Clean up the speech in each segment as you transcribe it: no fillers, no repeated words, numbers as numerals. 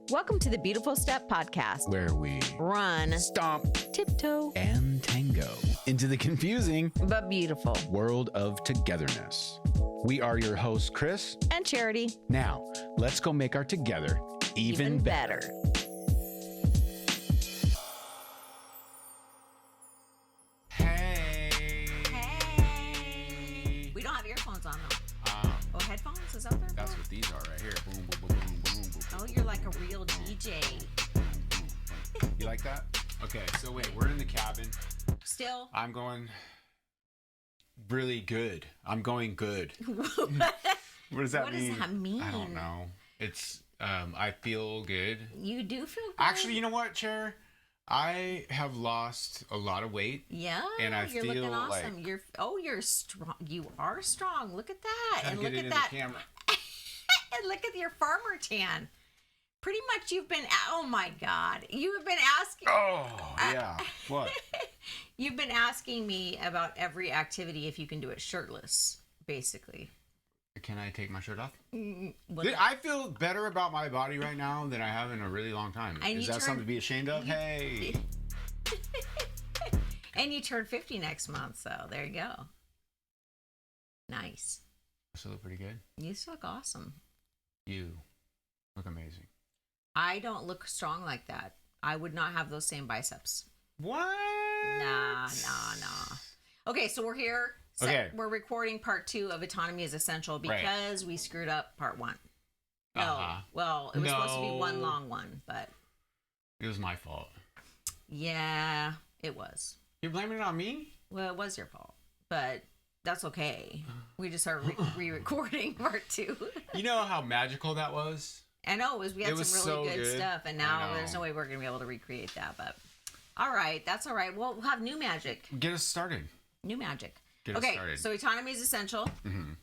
Welcome to the Beautiful Step Podcast, where we run, stomp, tiptoe, and tango into the confusing but beautiful world of togetherness. We are your hosts, Kris and Charity. Now, let's go make our together even better. Hey. We don't have earphones on though. Oh, headphones? Is that there? That's what these are right here. Boom, boom, boom, boom, boom, boom. Oh, you're like a real DJ. You like that? Okay, so wait, we're in the cabin. Still? I'm going really good. I'm going good. What does that mean? What does that mean? I don't know. It's, I feel good. You do feel good? Actually, you know what, Chair? I have lost a lot of weight. Yeah, and I you're feel looking awesome. like You're strong. You are strong. Look at that. and look get it at in that. the camera. And look at your farmer tan. Pretty much you've been, oh my God. You have been asking. Oh, yeah. What? You've been asking me about every activity if you can do it shirtless, basically. Can I take my shirt off? Well, I feel better about my body right now than I have in a really long time. And Is that something to be ashamed of? Hey. And you turn 50 next month, so there you go. Nice. I still look pretty good. You still look awesome. You look amazing. I don't look strong like that. I would not have those same biceps. What? Nah. Okay, so we're here. Okay. We're recording part 2 of Autonomy is Essential because we screwed up part 1. No. Uh-huh. Well, it was supposed to be one long one, but... It was my fault. Yeah, it was. You're blaming it on me? Well, it was your fault, but that's okay. We just started re-recording part 2. You know how magical that was? I know, we had some really good stuff, and now I there's no know. way we're going to be able to recreate that, but... All right, that's all right. We'll have new magic. Get us started. New magic. Get us started. So Autonomy is Essential.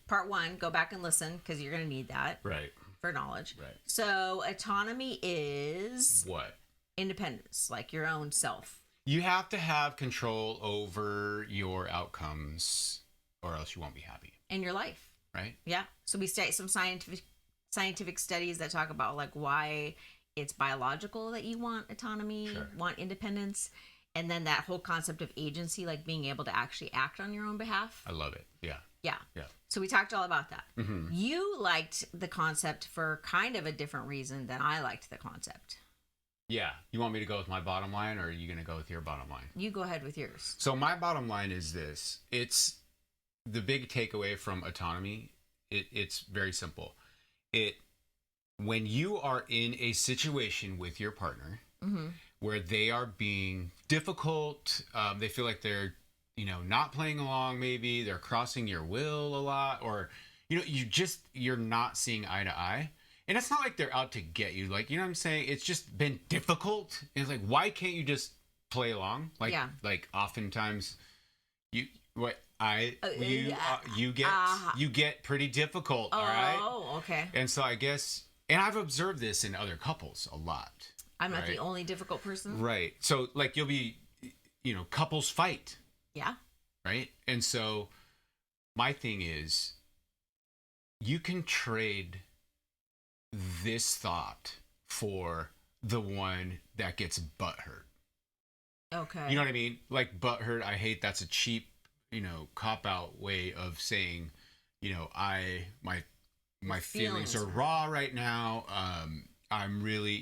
Part 1, go back and listen, because you're going to need that Right. for knowledge. Right. So autonomy is... What? Independence, like your own self. You have to have control over your outcomes, or else you won't be happy. In your life. Right? Yeah. So we study some scientific studies that talk about like why it's biological that you want autonomy, want independence, and then that whole concept of agency, like being able to actually act on your own behalf. I love it. Yeah. Yeah. Yeah. So we talked all about that. You liked the concept for kind of a different reason than I liked the concept. Yeah. You want me to go with my bottom line, or are you going to go with your bottom line? You go ahead with yours. So my bottom line is this. It's the big takeaway from autonomy. It's very simple. When you are in a situation with your partner where they are being difficult, they feel like they're, not playing along, maybe they're crossing your will a lot, or, you're not seeing eye to eye. And it's not like they're out to get you. Like, you know what I'm saying? It's just been difficult. It's like, why can't you just play along? Like oftentimes you get pretty difficult. All right. Oh, okay. And so I guess, and I've observed this in other couples a lot. I'm not the only difficult person. Right. So like you'll be, couples fight. Yeah. Right. And so my thing is, you can trade this thought for the one that gets butthurt. Okay. You know what I mean? Like butthurt, I hate, that's a cheap, cop-out way of saying, my feelings are raw right now. I'm really,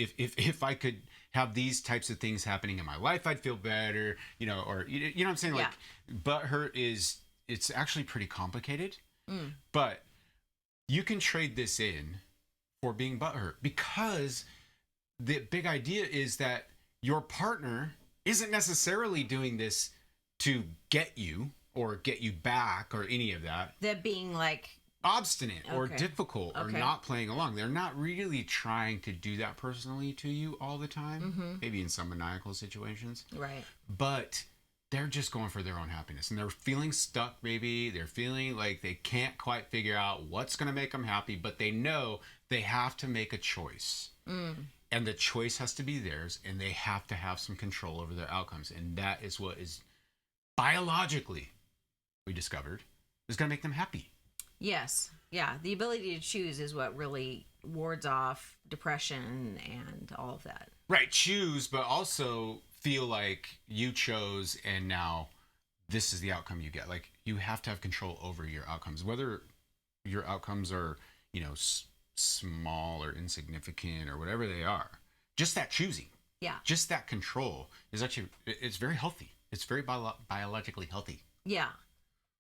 if I could have these types of things happening in my life, I'd feel better, or, you know what I'm saying? Like, butthurt it's actually pretty complicated, but you can trade this in for being butthurt, because the big idea is that your partner isn't necessarily doing this to get you or get you back or any of that. They're being like obstinate or difficult or not playing along. They're not really trying to do that personally to you all the time. Maybe in some maniacal situations. Right. But they're just going for their own happiness, and they're feeling stuck. Maybe they're feeling like they can't quite figure out what's going to make them happy, but they know they have to make a choice. And the choice has to be theirs, and they have to have some control over their outcomes. And that is what is biologically, we discovered, is going to make them happy. Yes. Yeah, the ability to choose is what really wards off depression and all of that. Right, choose, but also feel like you chose and now this is the outcome you get. Like, you have to have control over your outcomes, whether your outcomes are, small or insignificant or whatever they are. Just that choosing. Yeah. Just that control is actually, it's very healthy. It's very biologically healthy. Yeah.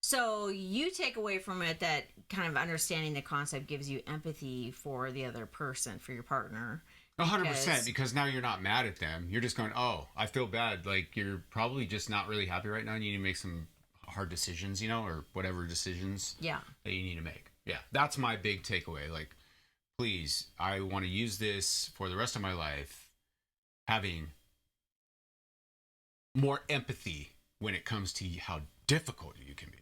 So you take away from it that kind of understanding the concept gives you empathy for the other person, for your partner. 100%, because now you're not mad at them. You're just going, oh, I feel bad. Like, you're probably just not really happy right now. And you need to make some hard decisions, or whatever decisions that you need to make. Yeah, that's my big takeaway. Like, please, I want to use this for the rest of my life, having more empathy when it comes to how difficult you can be.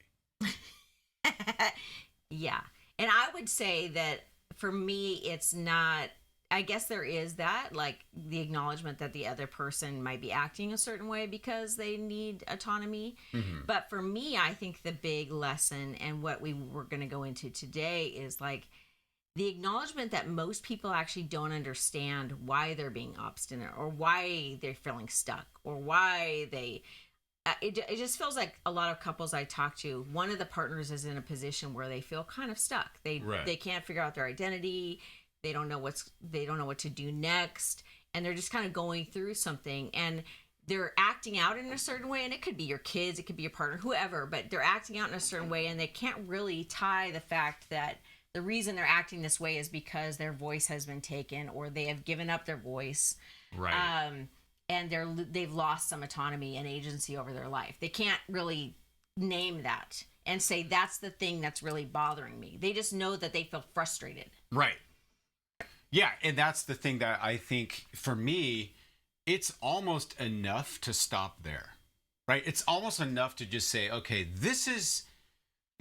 Yeah. And I would say that for me, it's not, I guess there is that, like, the acknowledgement that the other person might be acting a certain way because they need autonomy. Mm-hmm. But for me, I think the big lesson and what we were going to go into today is like the acknowledgement that most people actually don't understand why they're being obstinate or why they're feeling stuck or why they... It just feels like a lot of couples I talk to, one of the partners is in a position where they feel kind of stuck. They can't figure out their identity. They don't know what to do next, and they're just kind of going through something, and they're acting out in a certain way, and it could be your kids, it could be your partner, whoever, but they're acting out in a certain way, and they can't really tie the fact that the reason they're acting this way is because their voice has been taken or they have given up their voice. Right. And they've lost some autonomy and agency over their life. They can't really name that and say that's the thing that's really bothering me. They just know that they feel frustrated. Right. Yeah, and that's the thing that I think for me, it's almost enough to stop there. Right? It's almost enough to just say, okay, this is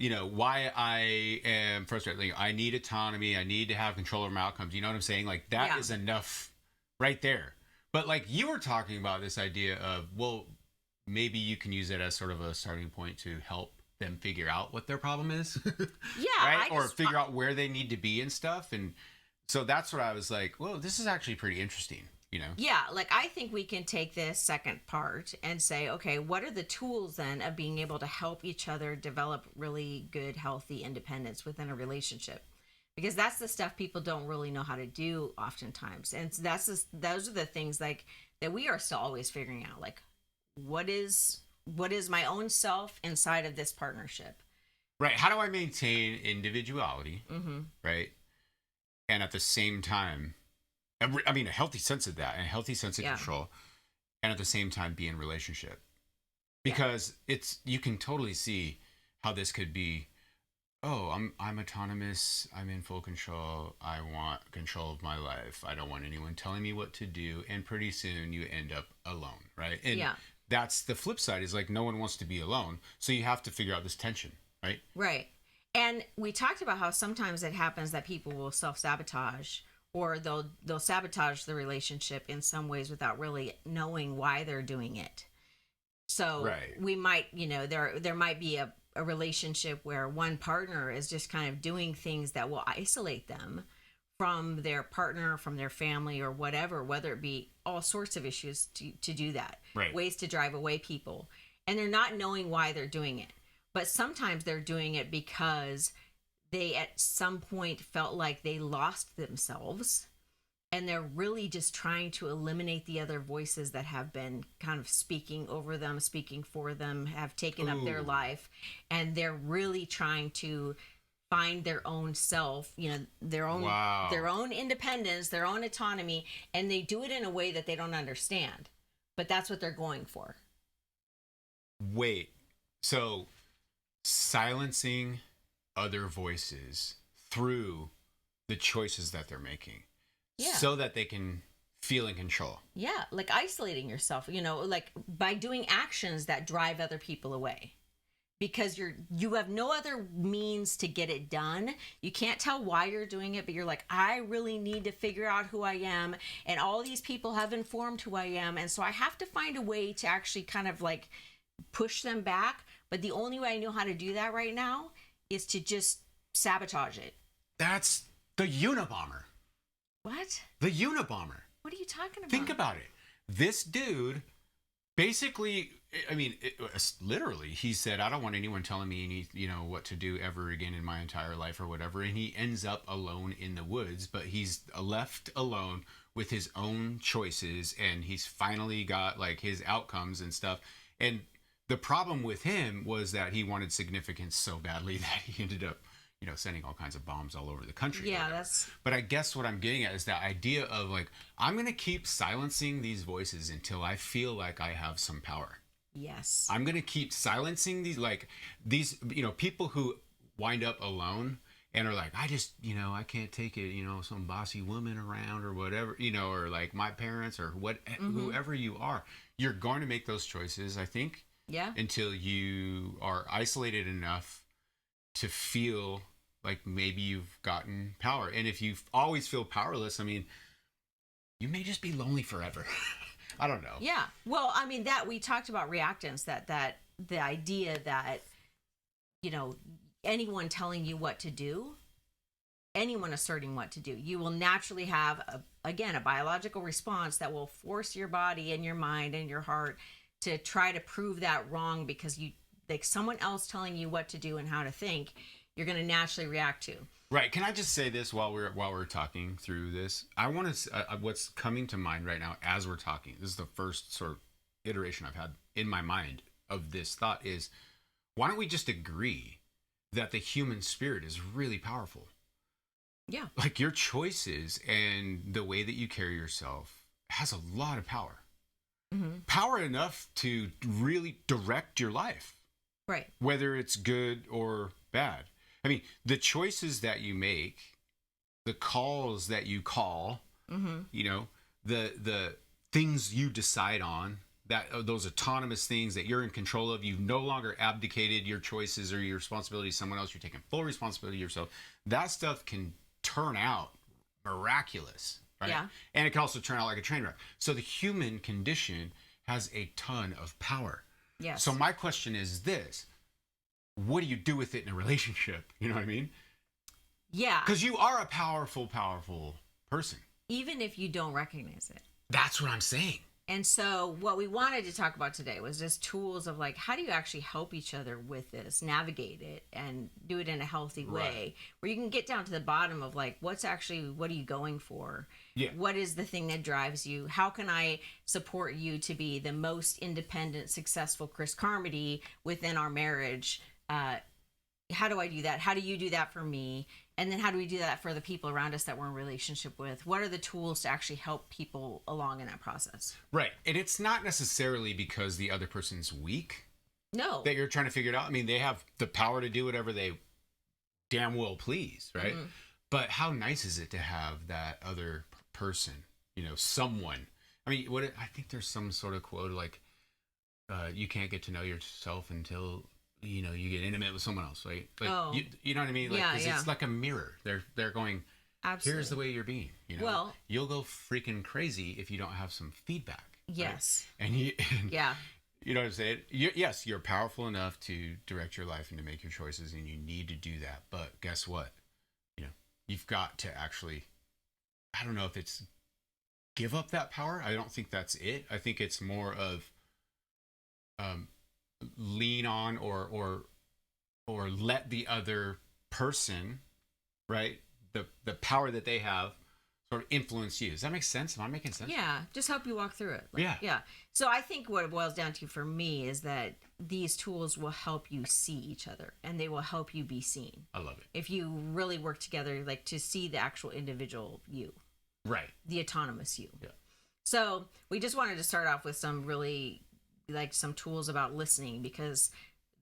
why I am frustrated. Like, I need autonomy. I need to have control over my outcomes. You know what I'm saying? Like, that is enough right there. But like you were talking about this idea of, well, maybe you can use it as sort of a starting point to help them figure out what their problem is. Yeah. Right? Or figure out where they need to be and stuff. And so that's what I was like, whoa, this is actually pretty interesting, Yeah, like I think we can take this second part and say, okay, what are the tools then of being able to help each other develop really good, healthy independence within a relationship? Because that's the stuff people don't really know how to do oftentimes. And those are the things like that we are still always figuring out. Like, what is my own self inside of this partnership? Right. How do I maintain individuality? Mm-hmm. Right. And at the same time, I mean, a healthy sense of that and a healthy sense of control. And at the same time, be in relationship. Because you can totally see how this could be, oh, I'm autonomous. I'm in full control. I want control of my life. I don't want anyone telling me what to do. And pretty soon you end up alone, right? And that's the flip side is like no one wants to be alone. So you have to figure out this tension, right? Right. And we talked about how sometimes it happens that people will self-sabotage or they'll sabotage the relationship in some ways without really knowing why they're doing it. So we might, there might be a relationship where one partner is just kind of doing things that will isolate them from their partner, from their family or whatever, whether it be all sorts of issues to do that, ways to drive away people. And they're not knowing why they're doing it. But sometimes they're doing it because they at some point felt like they lost themselves and they're really just trying to eliminate the other voices that have been kind of speaking over them, speaking for them, have taken up their life. And they're really trying to find their own self, their own independence, their own autonomy. And they do it in a way that they don't understand. But that's what they're going for. Wait, so silencing other voices through the choices that they're making. Yeah. So that they can feel in control. Yeah, like isolating yourself, like by doing actions that drive other people away. Because you have no other means to get it done. You can't tell why you're doing it, but you're like, I really need to figure out who I am. And all these people have informed who I am. And so I have to find a way to actually kind of like push them back. But the only way I know how to do that right now is to just sabotage it. That's the Unabomber. What? The Unabomber. What are you talking about? Think about it. This dude basically, I mean, literally, he said, I don't want anyone telling me what to do ever again in my entire life or whatever. And he ends up alone in the woods, but he's left alone with his own choices, and he's finally got like his outcomes and stuff. And the problem with him was that he wanted significance so badly that he ended up, sending all kinds of bombs all over the country. Yeah, But I guess what I'm getting at is that idea of like, I'm going to keep silencing these voices until I feel like I have some power. Yes. I'm going to keep silencing these people who wind up alone and are like, I just, I can't take it, some bossy woman around or whatever, or like my parents or whoever you are. You're going to make those choices, I think. Yeah. Until you are isolated enough to feel like maybe you've gotten power. And if you always feel powerless, I mean, you may just be lonely forever. I don't know. Yeah. Well, I mean, that we talked about reactance, that the idea that, anyone telling you what to do, anyone asserting what to do, you will naturally have, a biological response that will force your body and your mind and your heart to try to prove that wrong, because someone else telling you what to do and how to think, you're going to naturally react to. Right. Can I just say this while we're talking through this? I want to what's coming to mind right now as we're talking. This is the first sort of iteration I've had in my mind of this thought is, why don't we just agree that the human spirit is really powerful? Yeah. Like your choices and the way that you carry yourself has a lot of power. Mm-hmm. Power enough to really direct your life. Right. Whether it's good or bad. I mean, the choices that you make, the calls that you call, the things you decide on, that those autonomous things that you're in control of, you've no longer abdicated your choices or your responsibility to someone else. You're taking full responsibility yourself. That stuff can turn out miraculous, right? Yeah. And it can also turn out like a train wreck. So the human condition has a ton of power. Yes. So my question is this. What do you do with it in a relationship? You know what I mean? Yeah. Because you are a powerful person. Even if you don't recognize it. That's what I'm saying. And so what we wanted to talk about today was just tools of like, how do you actually help each other with this, navigate it, and do it in a healthy way, where you can get down to the bottom of like, what are you going for? Yeah. What is the thing that drives you? How can I support you to be the most independent, successful Kris Carmody within our marriage? How do I do that? How do you do that for me? And then how do we do that for the people around us that we're in relationship with? What are the tools to actually help people along in that process? Right. And it's not necessarily because the other person's weak. No. That you're trying to figure it out. I mean, they have the power to do whatever they damn well please, right? Mm-hmm. But how nice is it to have that other person, someone. I mean, I think there's some sort of quote like, you can't get to know yourself until you get intimate with someone else, right? Like, you know what I mean? Like, it's like a mirror. They're going, absolutely. Here's the way you're being. Well, you'll go freaking crazy if you don't have some feedback. Yes. Right? And yeah. You know what I'm saying? Yes, you're powerful enough to direct your life and to make your choices, and you need to do that. But guess what? You've got to actually, I don't know if it's give up that power. I don't think that's it. I think it's more of lean on or let the other person, right, the power that they have sort of influence you. Does that make sense? Am I making sense? Yeah, just help you walk through it. Yeah. So I think what it boils down to for me is that these tools will help you see each other, and they will help you be seen. I love it. If you really work together, like to see the actual individual you. Right. The autonomous you. Yeah. So we just wanted to start off with some really some tools about listening, because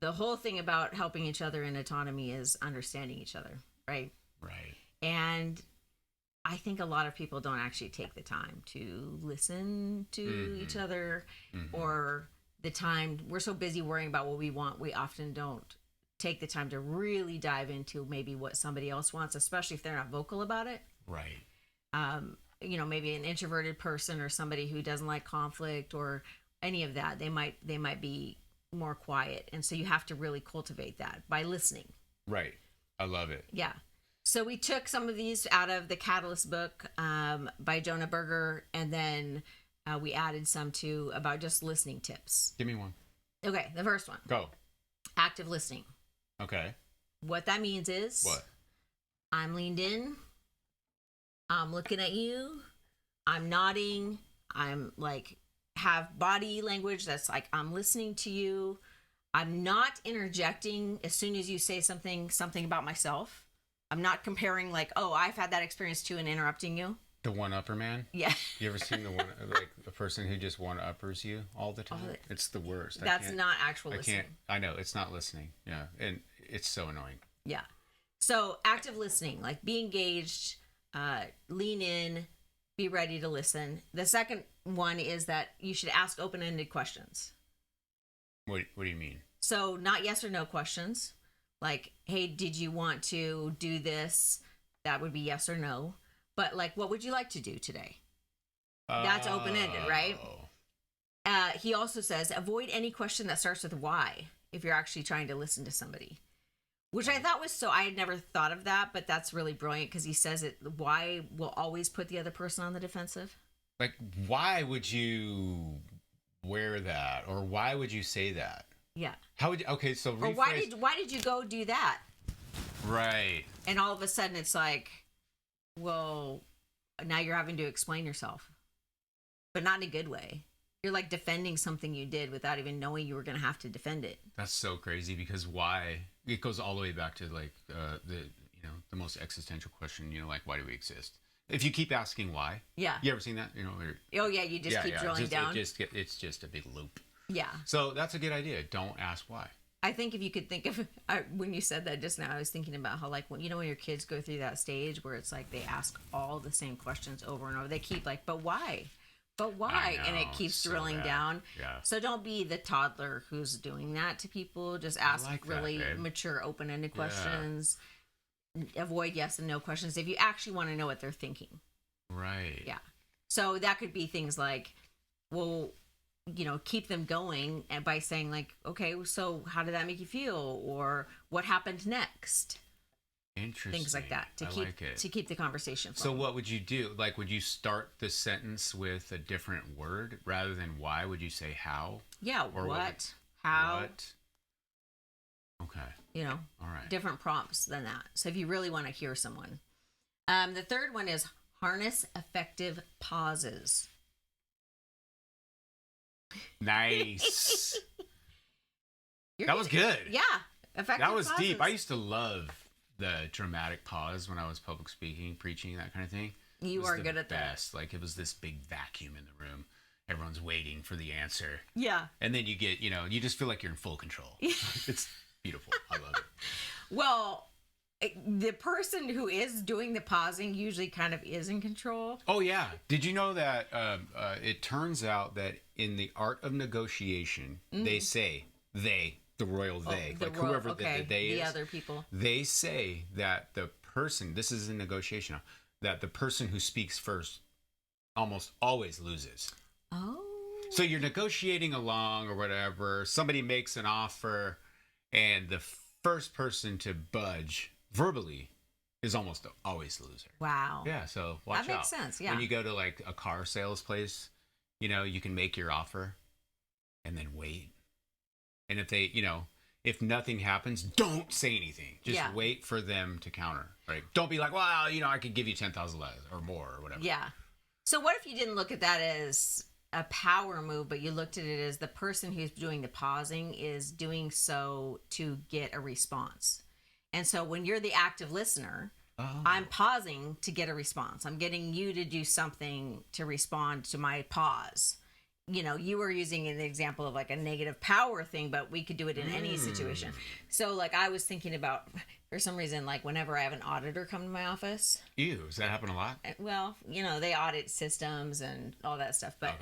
the whole thing about helping each other in autonomy is understanding each other, right? Right. And I think a lot of people don't actually take the time to listen to each other, or the time. We're so busy worrying about what we want, we often don't take the time to really dive into maybe what somebody else wants, especially if they're not vocal about it. Right. Maybe an introverted person or somebody who doesn't like conflict or any of that, they might be more quiet, and so you have to really cultivate that by listening. Right. I love it. Yeah. So we took some of these out of the Catalyst book by Jonah Berger, and then we added some too about just listening tips. Give me one. Okay, the first one. Go. Active listening. Okay. What that means is... What? I'm leaned in. I'm looking at you. I'm nodding. I'm like, have body language that's like, I'm listening to you. I'm not interjecting as soon as you say something about myself. I'm not comparing like, oh, I've had that experience too and interrupting you. The one-upper man? Yeah. You ever seen the one, like a person who just one-uppers you all the time? It's the worst. That's not actual listening. I know, it's not listening. Yeah, and it's so annoying. Yeah. So active listening, like be engaged, lean in, be ready to listen. The second one is that you should ask open-ended questions. What do you mean? So not yes or no questions. Like, hey, did you want to do this? That would be yes or no. But like, what would you like to do today? That's open-ended, right? He also says, avoid any question that starts with why if you're actually trying to listen to somebody. Which I thought was I had never thought of that, but that's really brilliant because he says why will always put the other person on the defensive. Like, why would you wear that? Or why would you say that? Yeah. How would you, okay, so rephrase. Or why did you go do that? Right. And all of a sudden it's like, well, now you're having to explain yourself. But not in a good way. You're like defending something you did without even knowing you were going to have to defend it. That's so crazy because why? It goes all the way back to like the most existential question, like why do we exist? If you keep asking why. Yeah. You ever seen that? Oh yeah, you just keep drilling down. It's just a big loop. Yeah. So that's a good idea. Don't ask why. I think if you could think of when you said that just now, I was thinking about how like when your kids go through that stage where it's like they ask all the same questions over and over. They keep like, but why? But why? And it keeps drilling down. Yeah. So don't be the toddler who's doing that to people. Just ask really mature, open-ended questions. Avoid yes and no questions if you actually want to know what they're thinking. Right. Yeah. So that could be things like, well, keep them going by saying like, okay, so how did that make you feel? Or what happened next? Interesting. Things like that to keep the conversation flowing. So what would you do? Like, would you start the sentence with a different word rather than why? Would you say how? Yeah. Or what? How? What? Okay. All right. Different prompts than that. So if you really want to hear someone. The third one is harness effective pauses. Nice. That was good. Yeah. Effective That was pauses. deep. I used to love the dramatic pause when I was public speaking, preaching, that kind of thing. You are good at that. Like it was this big vacuum in the room. Everyone's waiting for the answer. Yeah. And then you get, you just feel like you're in full control. It's beautiful. I love it. Well, the person who is doing the pausing usually kind of is in control. Oh, yeah. Did you know that it turns out that in the art of negotiation, they say, the royal they, like whoever the they is. The other people. They say that the person, this is a negotiation, that the person who speaks first almost always loses. Oh. So you're negotiating along or whatever. Somebody makes an offer, and the first person to budge verbally is almost always the loser. Wow. Yeah, so watch out. That makes sense, yeah. When you go to like a car sales place, you can make your offer and then wait. And if they, if nothing happens, don't say anything. Just wait for them to counter. Right? Don't be like, well, I could give you $10,000 or more or whatever. Yeah. So what if you didn't look at that as a power move, but you looked at it as the person who's doing the pausing is doing so to get a response. And so when you're the active listener, I'm pausing to get a response. I'm getting you to do something to respond to my pause. You were using an example of like a negative power thing, but we could do it in any situation. So like I was thinking about, for some reason, like whenever I have an auditor come to my office. Ew, does that happen a lot? Well, they audit systems and all that stuff. But,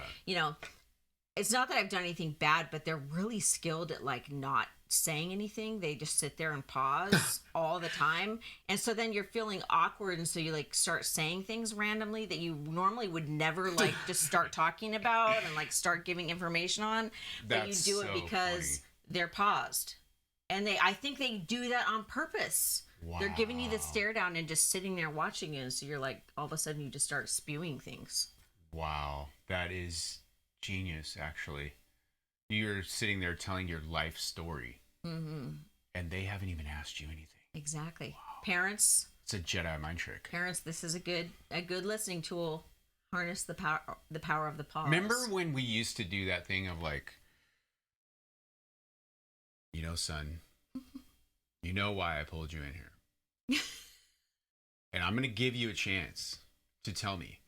it's not that I've done anything bad, but they're really skilled at like not saying anything. They just sit there and pause all the time. And so then you're feeling awkward. And so you like start saying things randomly that you normally would never like just start talking about and like start giving information on. But you do it because they're paused. And I think they do that on purpose. Wow. They're giving you the stare down and just sitting there watching you. So you're like, all of a sudden you just start spewing things. Wow. That is genius, actually. You're sitting there telling your life story. Mm-hmm. And they haven't even asked you anything. Exactly. Wow. Parents. It's a Jedi mind trick. Parents, this is a good listening tool. Harness the power of the pause. Remember when we used to do that thing of like, son, you know why I pulled you in here. And I'm going to give you a chance to tell me.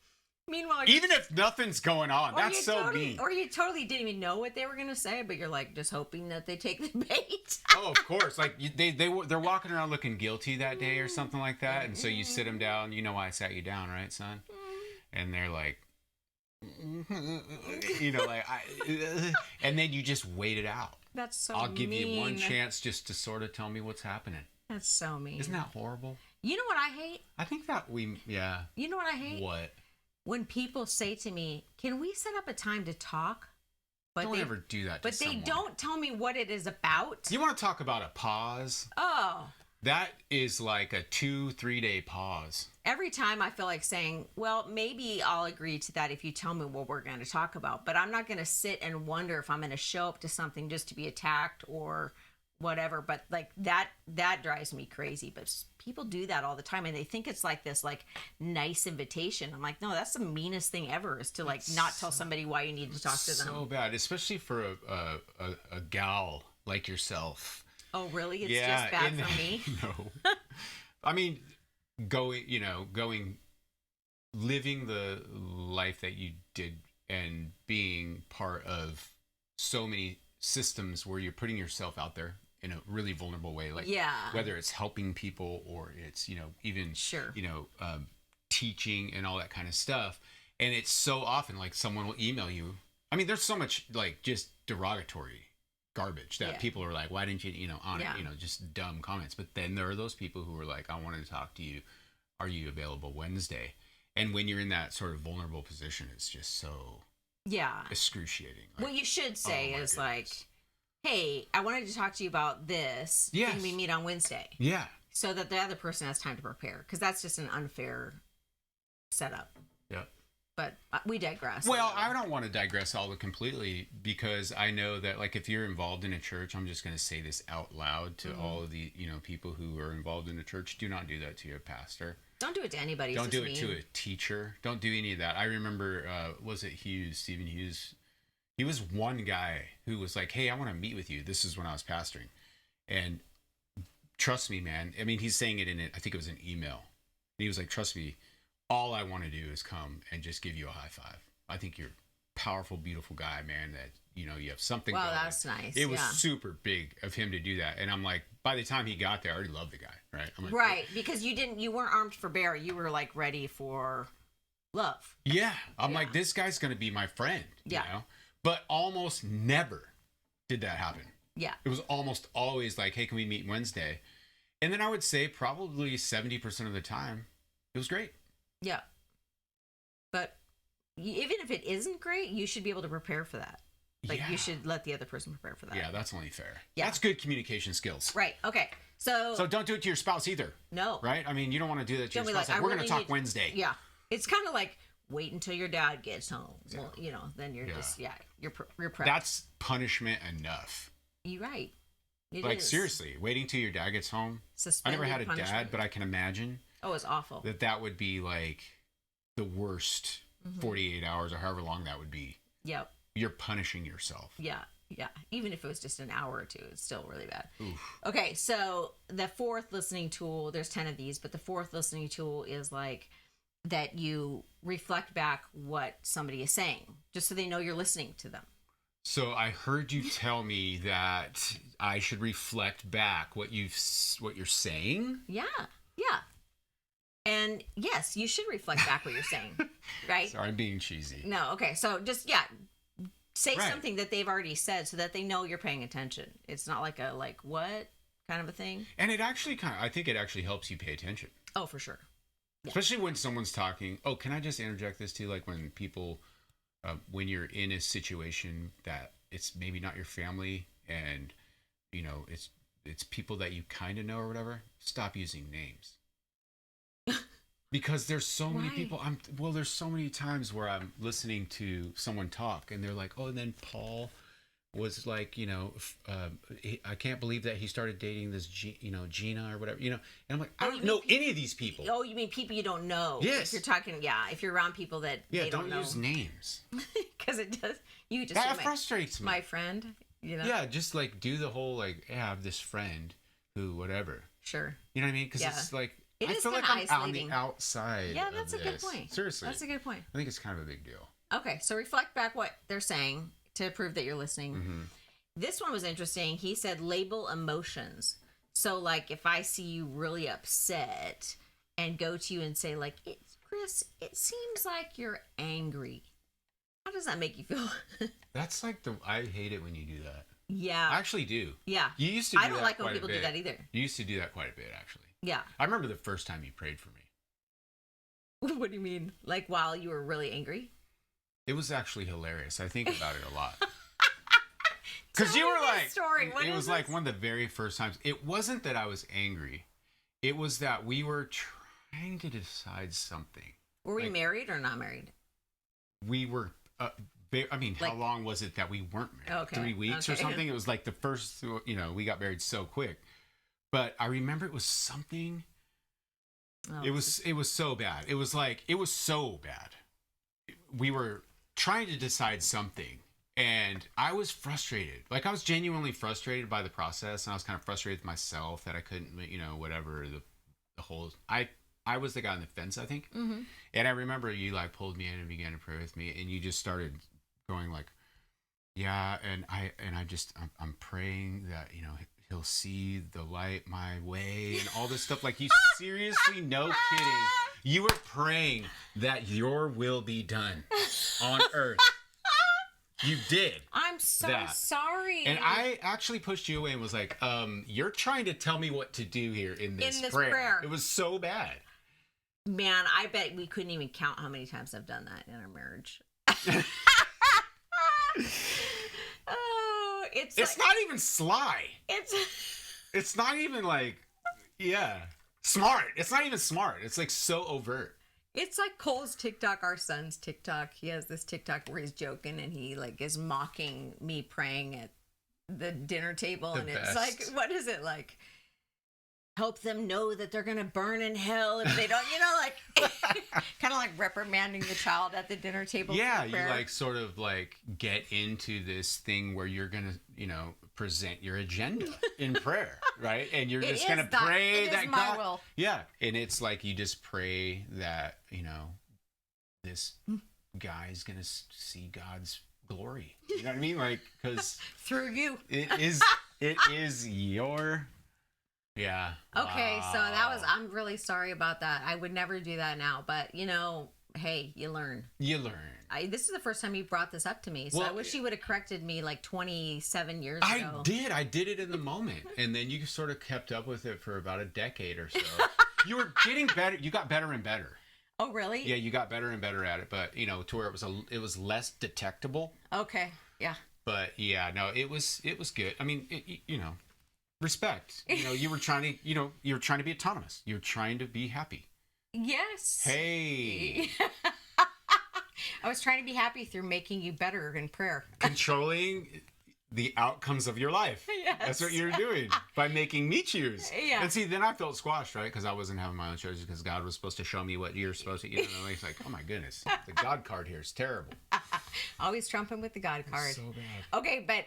Meanwhile, even if nothing's going on, that's so mean. Or you totally didn't even know what they were going to say, but you're like just hoping that they take the bait. Oh, of course. Like they're walking around looking guilty that day or something like that. And so you sit them down. You know why I sat you down, right, son? And they're like, and then you just wait it out. That's so I'll give mean. you one chance just to sort of tell me what's happening. That's so mean. Isn't that horrible? You know what I hate? I think that You know what I hate? What? When people say to me, "Can we set up a time to talk?" But don't ever do that to someone. They don't tell me what it is about. You want to talk about a pause? Oh. That is like a 2-3 day pause. Every time I feel like saying, well, maybe I'll agree to that if you tell me what we're going to talk about. But I'm not going to sit and wonder if I'm going to show up to something just to be attacked or whatever. But like that drives me crazy. But people do that all the time. And they think it's like this like nice invitation. I'm like, no, that's the meanest thing ever is to like not tell somebody why you need to talk to them. So bad, especially for a gal like yourself. Oh, really? It's just bad for me? No. I mean, living the life that you did and being part of so many systems where you're putting yourself out there in a really vulnerable way. Like, whether it's helping people or it's, even, teaching and all that kind of stuff. And it's so often like someone will email you. I mean, there's so much like just derogatory garbage that people are like, why didn't you, just dumb comments. But then there are those people who are like, I wanted to talk to you. Are you available Wednesday? And when you're in that sort of vulnerable position, it's just so excruciating. Like, what you should say is like, hey, I wanted to talk to you about this. Yes. Can we meet on Wednesday? Yeah. So that the other person has time to prepare. Because that's just an unfair setup. Yeah. But we digress. Well, I don't want to digress all completely because I know that, like, if you're involved in a church, I'm just going to say this out loud to all of the, people who are involved in the church. Do not do that to your pastor. Don't do it to anybody. Don't do it to a teacher. Don't do any of that. I remember, was it Stephen Hughes? He was one guy who was like, hey, I want to meet with you. This is when I was pastoring. And trust me, man. I mean, he's saying it I think it was an email. And he was like, trust me. All I want to do is come and just give you a high five. I think you're a powerful, beautiful guy, man, that, you have something going. That's nice. It was super big of him to do that. And I'm like, by the time he got there, I already loved the guy, right? I'm like, right, because you weren't armed for bear. You were like ready for love. Yeah. I'm like, this guy's going to be my friend, you know? But almost never did that happen. Yeah. It was almost always like, hey, can we meet Wednesday? And then I would say probably 70% of the time, it was great. Yeah. But even if it isn't great, you should be able to prepare for that. Like, you should let the other person prepare for that. Yeah, that's only fair. Yeah. That's good communication skills. Right. Okay. So don't do it to your spouse either. No. Right? I mean, you don't want to do that to your spouse. Like, we're going to talk Wednesday. Yeah. It's kind of like, wait until your dad gets home. Yeah. Well, then you're just, you're prepped. That's punishment enough. You're right. It like, is. Seriously, waiting till your dad gets home. Suspended I never had a punishment. dad, but I can imagine. Oh, it's awful. That would be like the worst 48 hours or however long that would be. Yep. You're punishing yourself. Yeah. Yeah. Even if it was just an hour or two, it's still really bad. Oof. Okay. So the fourth listening tool, there's 10 of these, but the fourth listening tool is like that you reflect back what somebody is saying, just so they know you're listening to them. So I heard you tell me that I should reflect back what you're saying. Yeah. Yeah. And yes, you should reflect back what you're saying, right? Sorry, I'm being cheesy. No, okay. So just, say something that they've already said so that they know you're paying attention. It's not like a, like, what kind of a thing. And it actually I think it actually helps you pay attention. Oh, for sure. Yeah. Especially when someone's talking. Oh, can I just interject this too? Like when people, when you're in a situation that it's maybe not your family and, it's people that you kind of know or whatever, stop using names. Because there's so many people. There's so many times where I'm listening to someone talk and they're like, oh, and then Paul was like, I can't believe that he started dating this, Gina or whatever, and I'm like, I don't know any of these people. Oh, you mean people you don't know? Yes. If you're talking, if you're around people that they don't know. Use names. Because it does. You just that frustrates me. My friend, Yeah, just like do the whole like, I have this friend who whatever. Sure. You know what I mean? Because it's like, I feel like I'm on the outside. Yeah, that's of a good point. Seriously. That's a good point. I think it's kind of a big deal. Okay, so reflect back what they're saying to prove that you're listening. Mm-hmm. This one was interesting. He said label emotions. So, like, if I see you really upset and go to you and say, like, Kris, it seems like you're angry. How does that make you feel? That's like I hate it when you do that. Yeah. I actually do. Yeah. You used to do that. I don't like when people do that either. You used to do that quite a bit, actually. Yeah. I remember the first time you prayed for me. What do you mean? Like while you were really angry? It was actually hilarious. I think about it a lot. Because you were like, story. What it was is like this? one of the very first times. It wasn't that I was angry. It was that we were trying to decide something. Were we married or not married? We were, how long was it that we weren't married? Okay. 3 weeks or something? It was like the first, we got married so quick. But I remember it was something. Oh, it was so bad. It was so bad. We were trying to decide something, and I was frustrated. Like, I was genuinely frustrated by the process, and I was kind of frustrated with myself that I couldn't, whatever the whole. I was the guy on the fence, I think. Mm-hmm. And I remember you like pulled me in and began to pray with me, and you just started going like, yeah, and I'm praying that he'll see the light my way and all this stuff. Like, you seriously, no kidding. You were praying that your will be done on earth. You did. I'm so sorry. And I actually pushed you away and was like, you're trying to tell me what to do here in this prayer. It was so bad. Man, I bet we couldn't even count how many times I've done that in our marriage. Oh, it's not even sly. It's not even like, smart. It's not even smart. It's like so overt. It's like Cole's TikTok, our son's TikTok. He has this TikTok where he's joking and he like is mocking me praying at the dinner table. It's like, what is it like? Help them know that they're going to burn in hell if they don't, like kind of like reprimanding the child at the dinner table. Yeah, you like sort of like get into this thing where you're going to, present your agenda in prayer, right? And you're just going to pray that God will. Yeah, and it's like you just pray that, this guy's going to see God's glory. You know what I mean? Like, because through you. It is your. Yeah. Okay, wow. So I'm really sorry about that. I would never do that now, but hey, you learn. This is the first time you brought this up to me, so I wish you would have corrected me like 27 years ago. I did it in the moment, and then you sort of kept up with it for about a decade or so. You were getting better. You got better and better. Oh, really? Yeah, you got better and better at it, but to where it was less detectable. Okay. Yeah. But yeah, no, it was good. I mean, respect. You were trying to be autonomous. You're trying to be happy. Yes. Hey. I was trying to be happy through making you better in prayer. Controlling the outcomes of your life. Yes. That's what you're doing by making me choose. Yeah. And see, then I felt squashed, right? Because I wasn't having my own choices because God was supposed to show me what you're supposed to. It's like, oh my goodness, the God card here is terrible. Always trumping with the God card. It's so bad. Okay, but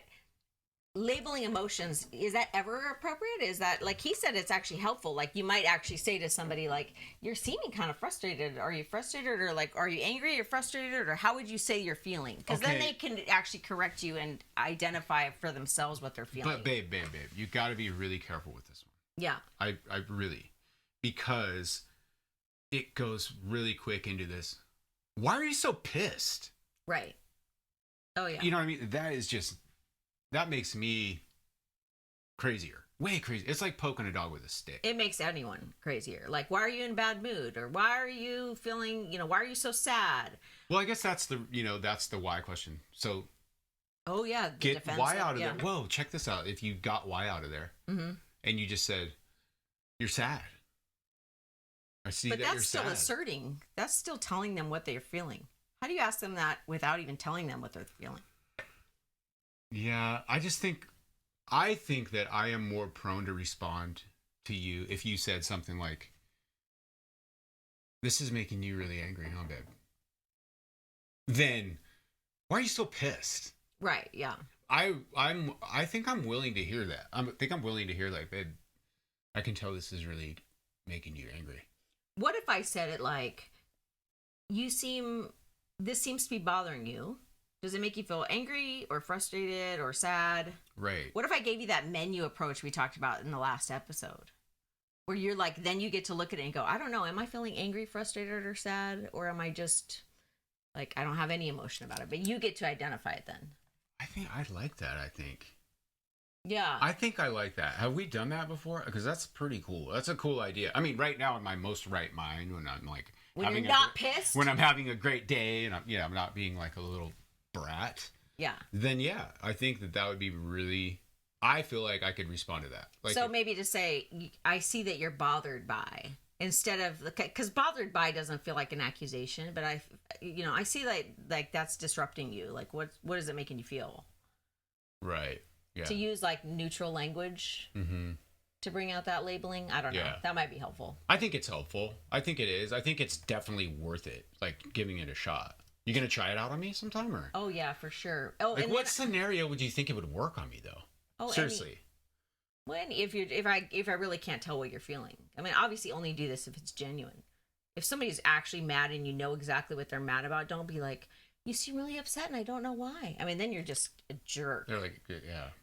labeling emotions, is that ever appropriate? Is that, like he said, it's actually helpful? Like you might actually say to somebody like, you're seeming kind of frustrated. Are you frustrated? Or like, are you angry or frustrated? Or how would you say you're feeling? Because then they can actually correct you and identify for themselves what they're feeling. But babe, you got to be really careful with this one. Yeah. I really, because it goes really quick into this. Why are you so pissed? Right. Oh yeah. You know what I mean? That makes me crazier. Way crazy. It's like poking a dog with a stick. It makes anyone crazier. Like, why are you in bad mood? Or why are you feeling, why are you so sad? Well, I guess that's the why question. So oh yeah, get why out of there. Whoa, check this out. If you got why out of there, and you just said, "You're sad. I see But that you're that's still sad." asserting. That's still telling them what they're feeling. How do you ask them that without even telling them what they're feeling? Yeah, I think that I am more prone to respond to you if you said something like, "This is making you really angry, huh, babe?" Then, why are you still pissed? Right, yeah. I think I'm willing to hear that. I'm willing to hear like, "Babe, I can tell this is really making you angry." What if I said it like, this seems to be bothering you. Does it make you feel angry or frustrated or sad? Right. What if I gave you that menu approach we talked about in the last episode? Where you're like, then you get to look at it and go, I don't know, am I feeling angry, frustrated, or sad? Or am I just like, I don't have any emotion about it? But you get to identify it then. I think I'd like that, I think. Yeah. I think I like that. Have we done that before? Because that's pretty cool. That's a cool idea. I mean, right now in my most right mind, when I'm like, when you're not pissed? When I'm having a great day and I'm not being like a little brat. Yeah. Then yeah, I think that would be really, I feel like I could respond to that. Like, so maybe to say, I see that you're bothered by, instead of, because bothered by doesn't feel like an accusation, but I see like that's disrupting you. Like what is it making you feel? Right. Yeah. To use like neutral language to bring out that labeling. I don't know. That might be helpful. I think it's helpful. I think it is. I think it's definitely worth it. Like giving it a shot. You gonna try it out on me sometime, or? Oh yeah, for sure. Oh, like what scenario would you think it would work on me though? Oh, seriously. If I really can't tell what you're feeling. I mean, obviously, only do this if it's genuine. If somebody's actually mad and you know exactly what they're mad about, don't be like, you seem really upset and I don't know why. I mean, then you're just a jerk. They're like,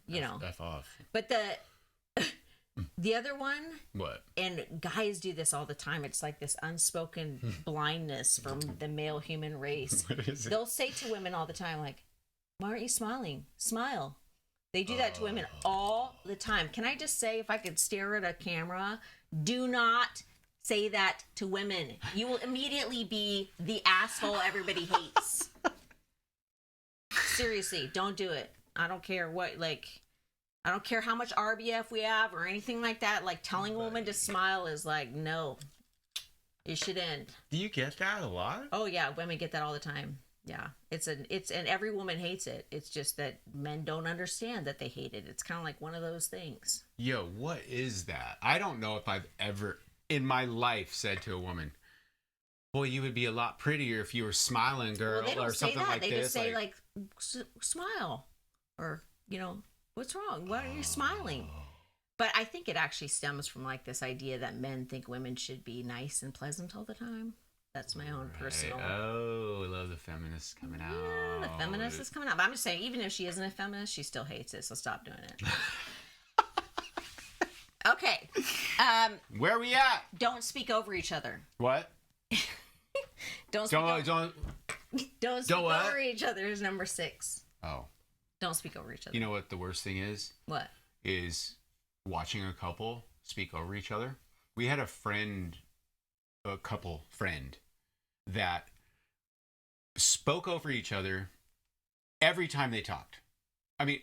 yeah, F off. But the other one, what? And guys do this all the time. It's like this unspoken blindness from the male human race. What is it? They'll say to women all the time, like, why aren't you smiling? Smile. They do that to women all the time. Can I just say, if I could stare at a camera, do not say that to women. You will immediately be the asshole everybody hates. Seriously, don't do it. I don't care I don't care how much RBF we have or anything like that. Like telling a woman to smile is like, no, it should end. Do you get that a lot? Oh yeah, women get that all the time. Yeah, and every woman hates it. It's just that men don't understand that they hate it. It's kind of like one of those things. Yo, what is that? I don't know if I've ever in my life said to a woman, "Boy, you would be a lot prettier if you were smiling, girl," or something like this. They just say like smile, or what's wrong? Why are you smiling? But I think it actually stems from like this idea that men think women should be nice and pleasant all the time. That's my own personal. Oh, I love the feminists coming out. Yeah, the feminist is coming out. But I'm just saying, even if she isn't a feminist, she still hates it. So stop doing it. Okay. Where are we at? Don't speak over each other. What? Don't speak over each other is number 6. Oh. Don't speak over each other. You know what the worst thing is? What? Is watching a couple speak over each other. We had a couple friend that spoke over each other every time they talked. I mean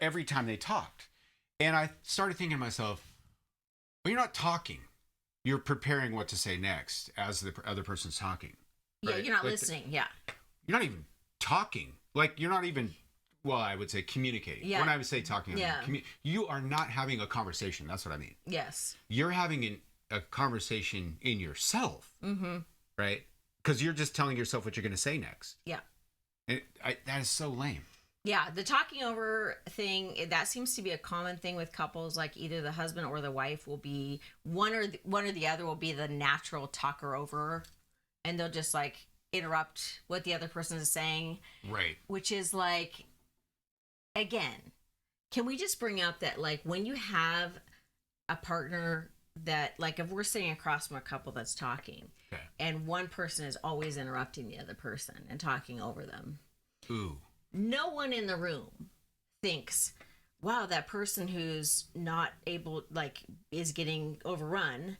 every time they talked. And I started thinking to myself, well, you're not talking. You're preparing what to say next as the other person's talking. Right? Yeah, you're not like listening. Yeah. You're not even talking. Like, you're not even, well, I would say communicating. Yeah. When I would say talking, yeah. You are not having a conversation. That's what I mean. Yes. You're having a conversation in yourself. Mm-hmm. Right? Because you're just telling yourself what you're going to say next. Yeah. And that is so lame. Yeah, the talking over thing, that seems to be a common thing with couples. Like either the husband or the wife will be, one or the other will be the natural talker over, and they'll just like interrupt what the other person is saying. Right. Which is like, again, can we just bring up that like when you have a partner that, like if we're sitting across from a couple that's talking, okay, and one person is always interrupting the other person and talking over them. Ooh. No one in the room thinks, wow, that person who's not able, like, is getting overrun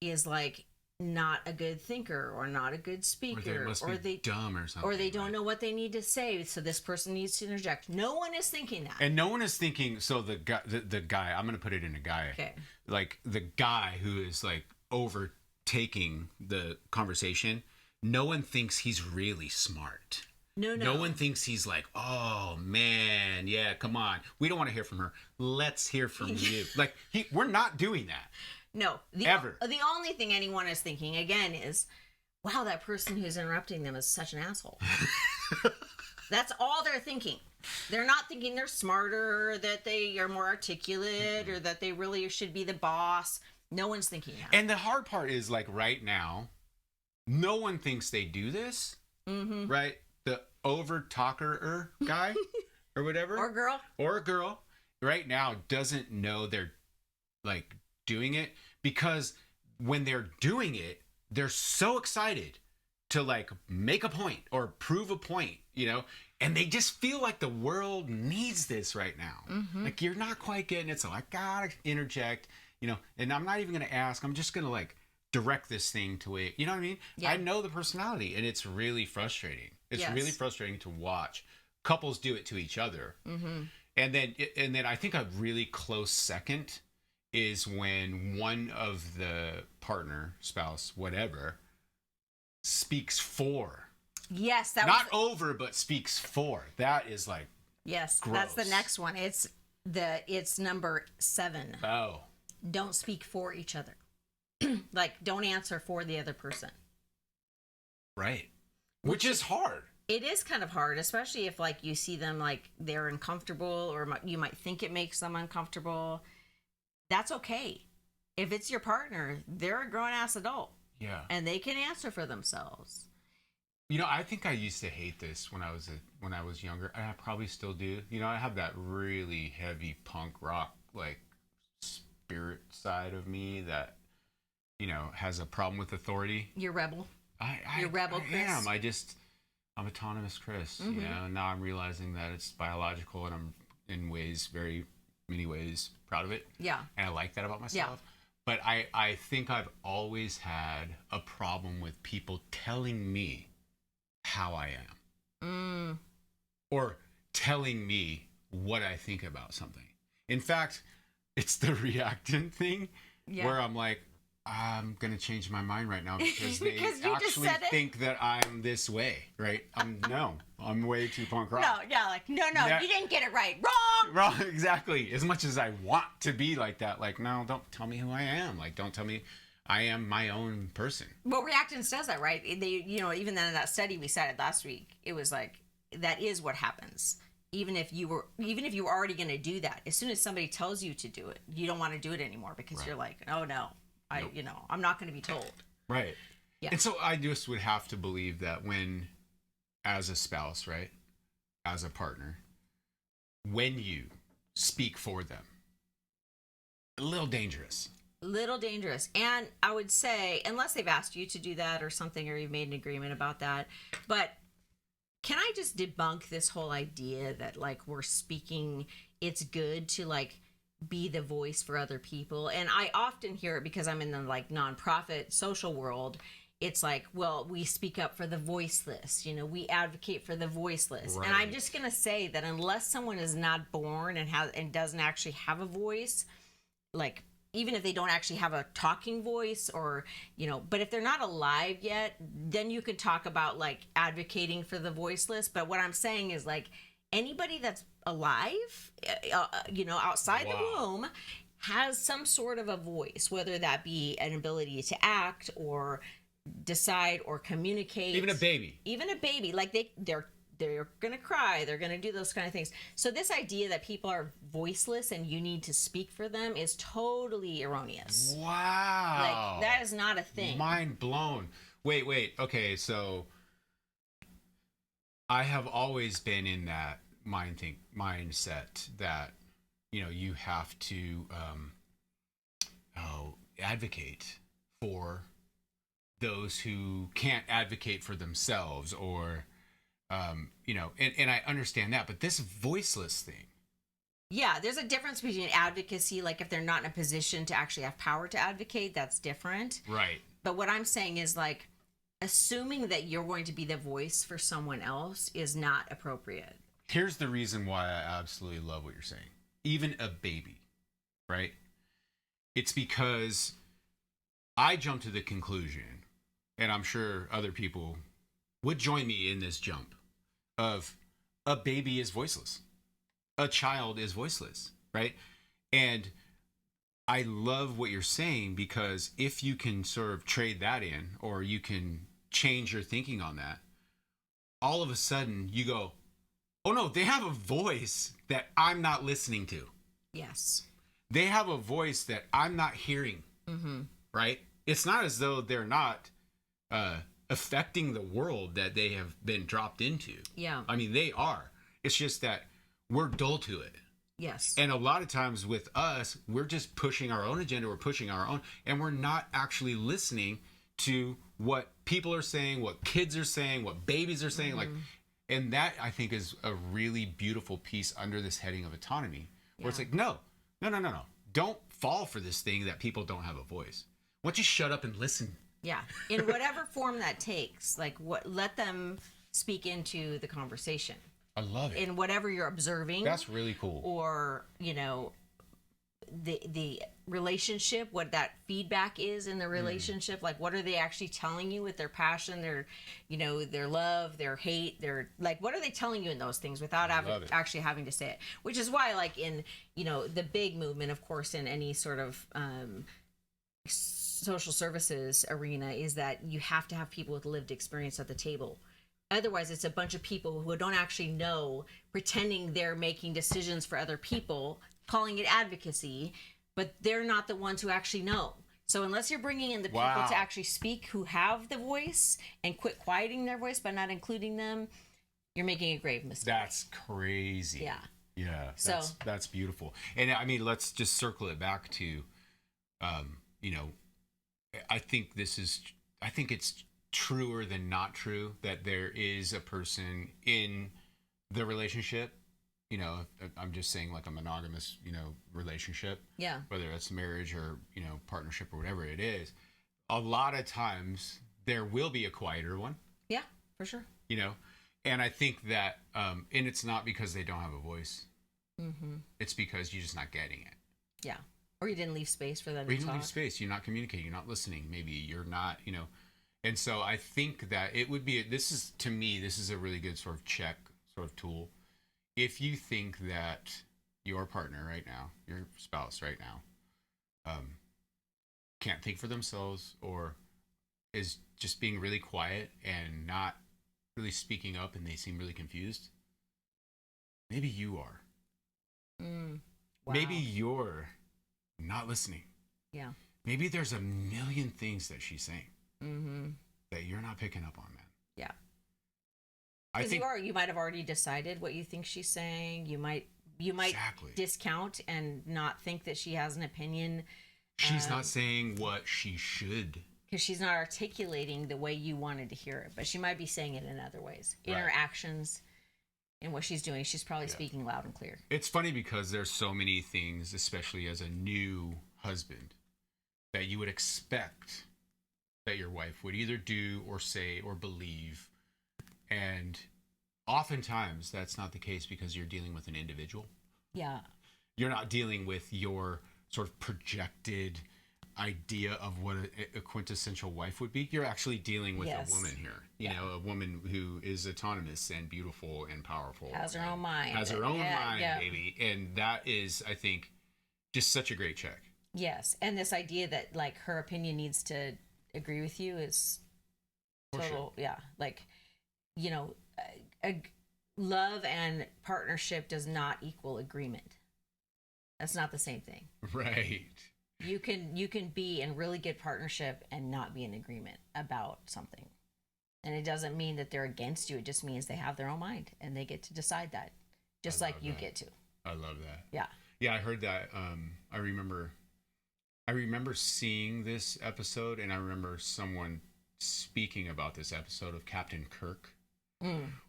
is like not a good thinker or not a good speaker, or they dumb or something, or they don't know what they need to say, so this person needs to interject. No one is thinking that, and no one is thinking. So the guy, I'm gonna put it in a guy, okay, like the guy who is like overtaking the conversation. No one thinks he's really smart. No one thinks he's like, oh man, yeah, come on, we don't want to hear from her. Let's hear from you. Like we're not doing that. No, ever. The only thing anyone is thinking, again, is, wow, that person who's interrupting them is such an asshole. That's all they're thinking. They're not thinking they're smarter, or that they are more articulate, or that they really should be the boss. No one's thinking that. And the hard part is, like, right now, no one thinks they do this, right? The over-talker guy or whatever. Or girl right now doesn't know they're, like, doing it, because when they're doing it, they're so excited to like make a point or prove a point, you know, and they just feel like the world needs this right now. Like you're not quite getting it, so I gotta interject, you know, and I'm not even gonna ask, I'm just gonna like direct this thing to it, you know what I mean? Yeah. I know the personality, and it's really frustrating. It's really frustrating to watch couples do it to each other. And then I think a really close second is when one of the partner, spouse, whatever, speaks for. Yes, not over, but speaks for. That is like gross. That's the next one. It's number 7. Oh, don't speak for each other. Like, don't answer for the other person. Right, which is hard. It is kind of hard, especially if like you see them like they're uncomfortable, or you might think it makes them uncomfortable. That's okay. If it's your partner, they're a grown-ass adult. Yeah. And they can answer for themselves. You know, I think I used to hate this when I was younger. I probably still do. You know, I have that really heavy punk rock, like, spirit side of me that, you know, has a problem with authority. You're rebel. You're rebel, Kris. I am. I'm autonomous Kris. You know, now I'm realizing that it's biological, and I'm in very many ways proud of it. Yeah. And I like that about myself. Yeah. But I think I've always had a problem with people telling me how I am. Or telling me what I think about something. In fact, it's the reactant thing where I'm like, I'm going to change my mind right now because they actually think that I'm this way, right? I'm way too punk rock. No, you didn't get it right. Wrong, exactly. As much as I want to be like that, like, no, don't tell me who I am. Like, don't tell me I am my own person. Well, reactance does that, right? They, you know, even then in that study we cited last week, it was like, that is what happens. Even if you were already going to do that, as soon as somebody tells you to do it, you don't want to do it anymore because you're like, oh no. Nope. I'm not going to be told. Right. Yeah. And so I just would have to believe that when, as a spouse, right, as a partner, when you speak for them, a little dangerous. And I would say, unless they've asked you to do that or something, or you've made an agreement about that, but can I just debunk this whole idea that like we're speaking, it's good to like be the voice for other people? And I often hear it because I'm in the like nonprofit social world. It's like, well, we speak up for the voiceless, you know, we advocate for the voiceless. Right. And I'm just going to say that unless someone is not born and doesn't actually have a voice, like even if they don't actually have a talking voice, or, you know, but if they're not alive yet, then you could talk about like advocating for the voiceless. But what I'm saying is like anybody that's alive, you know, outside the womb has some sort of a voice, whether that be an ability to act or decide or communicate. Even a baby, like they're gonna cry, they're gonna do those kind of things. So this idea that people are voiceless and you need to speak for them is totally erroneous. Wow. Like that is not a thing. Mind blown. Wait. Okay, so I have always been in that mindset that, you know, you have to advocate for those who can't advocate for themselves, or you know, and I understand that, but this voiceless thing. Yeah, there's a difference between advocacy, like if they're not in a position to actually have power to advocate, that's different. Right. But what I'm saying is like, assuming that you're going to be the voice for someone else is not appropriate. Here's the reason why I absolutely love what you're saying. Even a baby, right? It's because I jumped to the conclusion, and I'm sure other people would join me in this jump, of a baby is voiceless. A child is voiceless, right? And I love what you're saying, because if you can sort of trade that in, or you can change your thinking on that, all of a sudden you go, oh no, they have a voice that I'm not listening to. Yes. They have a voice that I'm not hearing, right? It's not as though they're not affecting the world that they have been dropped into. Yeah. I mean, they are. It's just that we're dull to it. Yes. And a lot of times with us, we're just pushing our own agenda, we're pushing our own, and we're not actually listening to what people are saying, what kids are saying, what babies are saying. Like, and that I think is a really beautiful piece under this heading of autonomy, where it's like, no. Don't fall for this thing that people don't have a voice. Why don't you shut up and listen? Yeah. In whatever form that takes, like let them speak into the conversation. I love it. In whatever you're observing. That's really cool. Or, the relationship, what that feedback is in the relationship. Like, what are they actually telling you with their passion, their, their love, their hate, their, like, what are they telling you in those things without actually having to say it? Which is why, like, in, the big movement, of course, in any sort of social services arena, is that you have to have people with lived experience at the table. Otherwise, it's a bunch of people who don't actually know, pretending they're making decisions for other people, calling it advocacy, but they're not the ones who actually know. So unless you're bringing in the people to actually speak who have the voice, and quit quieting their voice by not including them, you're making a grave mistake. That's crazy. Yeah. Yeah. So that's beautiful. And I mean, let's just circle it back to, I think it's truer than not true that there is a person in the relationship, I'm just saying, like, a monogamous, relationship, whether it's marriage or, partnership or whatever it is, a lot of times there will be a quieter one. Yeah, for sure. And I think that, and it's not because they don't have a voice. It's because you're just not getting it. Yeah. Or you didn't leave space for them to talk. Or you didn't leave space. You're not communicating. You're not listening. Maybe you're not, And so I think that it would be, this is a really good sort of check, sort of tool. If you think that your partner right now, your spouse right now, can't think for themselves, or is just being really quiet and not really speaking up, and they seem really confused, maybe you are. Wow. Maybe you're not listening. Yeah. Maybe there's a million things that she's saying that you're not picking up on, man. Yeah. I think you might have already decided what you think she's saying. You might exactly discount and not think that she has an opinion. She's not saying what she should. Because she's not articulating the way you wanted to hear it. But she might be saying it in other ways. In her actions, in what she's doing, she's probably speaking loud and clear. It's funny because there's so many things, especially as a new husband, that you would expect that your wife would either do or say or believe. And oftentimes that's not the case, because you're dealing with an individual. Yeah. You're not dealing with your sort of projected idea of what a quintessential wife would be. You're actually dealing with a woman here. You know, a woman who is autonomous and beautiful and powerful. Has her own mind. Has her own mind, baby. And that is, I think, just such a great check. Yes. And this idea that, like, her opinion needs to agree with you is total, like, love and partnership does not equal agreement. That's not the same thing. Right. You can be in really good partnership and not be in agreement about something. And it doesn't mean that they're against you. It just means they have their own mind and they get to decide that. Just like you get to. I love that. Yeah. Yeah, I heard that. I remember seeing this episode, and I remember someone speaking about this episode of Captain Kirk,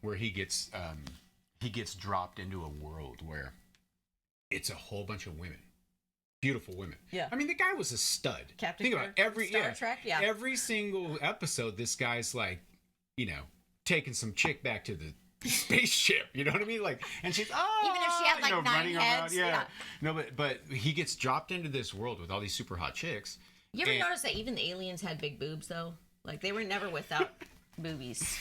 where he gets dropped into a world where it's a whole bunch of women, beautiful women. Yeah. I mean, the guy was a stud. Captain Think about Kirk, Star Trek, yeah. Every single episode, this guy's like, taking some chick back to the spaceship. You know what I mean? Like, and she's even if she had like 9 heads. Yeah. No, but he gets dropped into this world with all these super hot chicks. You ever notice that even the aliens had big boobs though? Like they were never without boobies.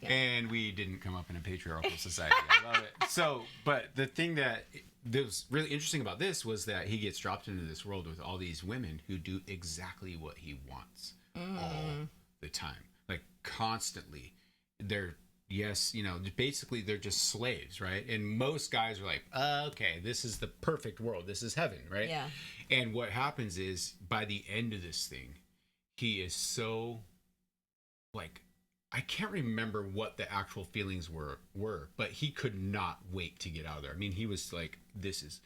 Yeah. And we didn't come up in a patriarchal society. I love it. So, but the thing that was really interesting about this was that he gets dropped into this world with all these women who do exactly what he wants all the time, like constantly. They're basically they're just slaves, right? And most guys are like, okay, this is the perfect world. This is heaven, right? Yeah. And what happens is by the end of this thing, he is so like, I can't remember what the actual feelings were, but he could not wait to get out of there. I mean, he was like, this is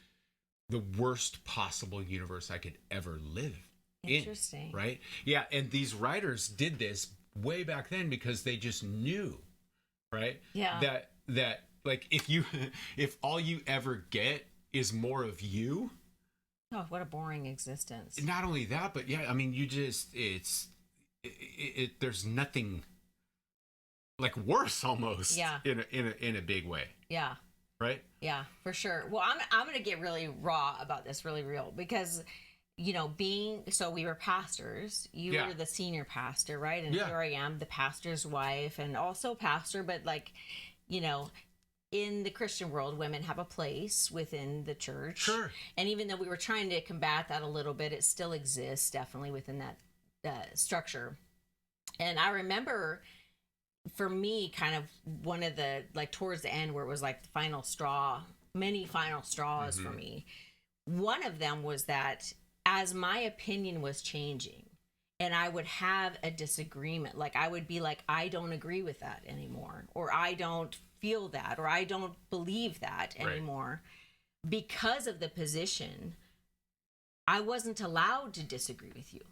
the worst possible universe I could ever live Interesting. in. Right? Yeah. And these writers did this way back then because they just knew, right? Yeah. That like if all you ever get is more of you. Oh, what a boring existence. Not only that, but yeah, I mean, you just, there's nothing like worse almost. Yeah. In a big way. Yeah. Right? Yeah, for sure. Well, I'm going to get really raw about this, really real, because so we were pastors. You were the senior pastor, right? And here I am, the pastor's wife and also pastor, but like, in the Christian world, women have a place within the church. Sure. And even though we were trying to combat that a little bit, it still exists definitely within that structure. And I remember for me, kind of one of the, like towards the end where it was like the final straw, many final straws for me. One of them was that as my opinion was changing and I would have a disagreement, like I would be like, I don't agree with that anymore, or I don't feel that, or I don't believe that anymore. Because of the position, I wasn't allowed to disagree with you.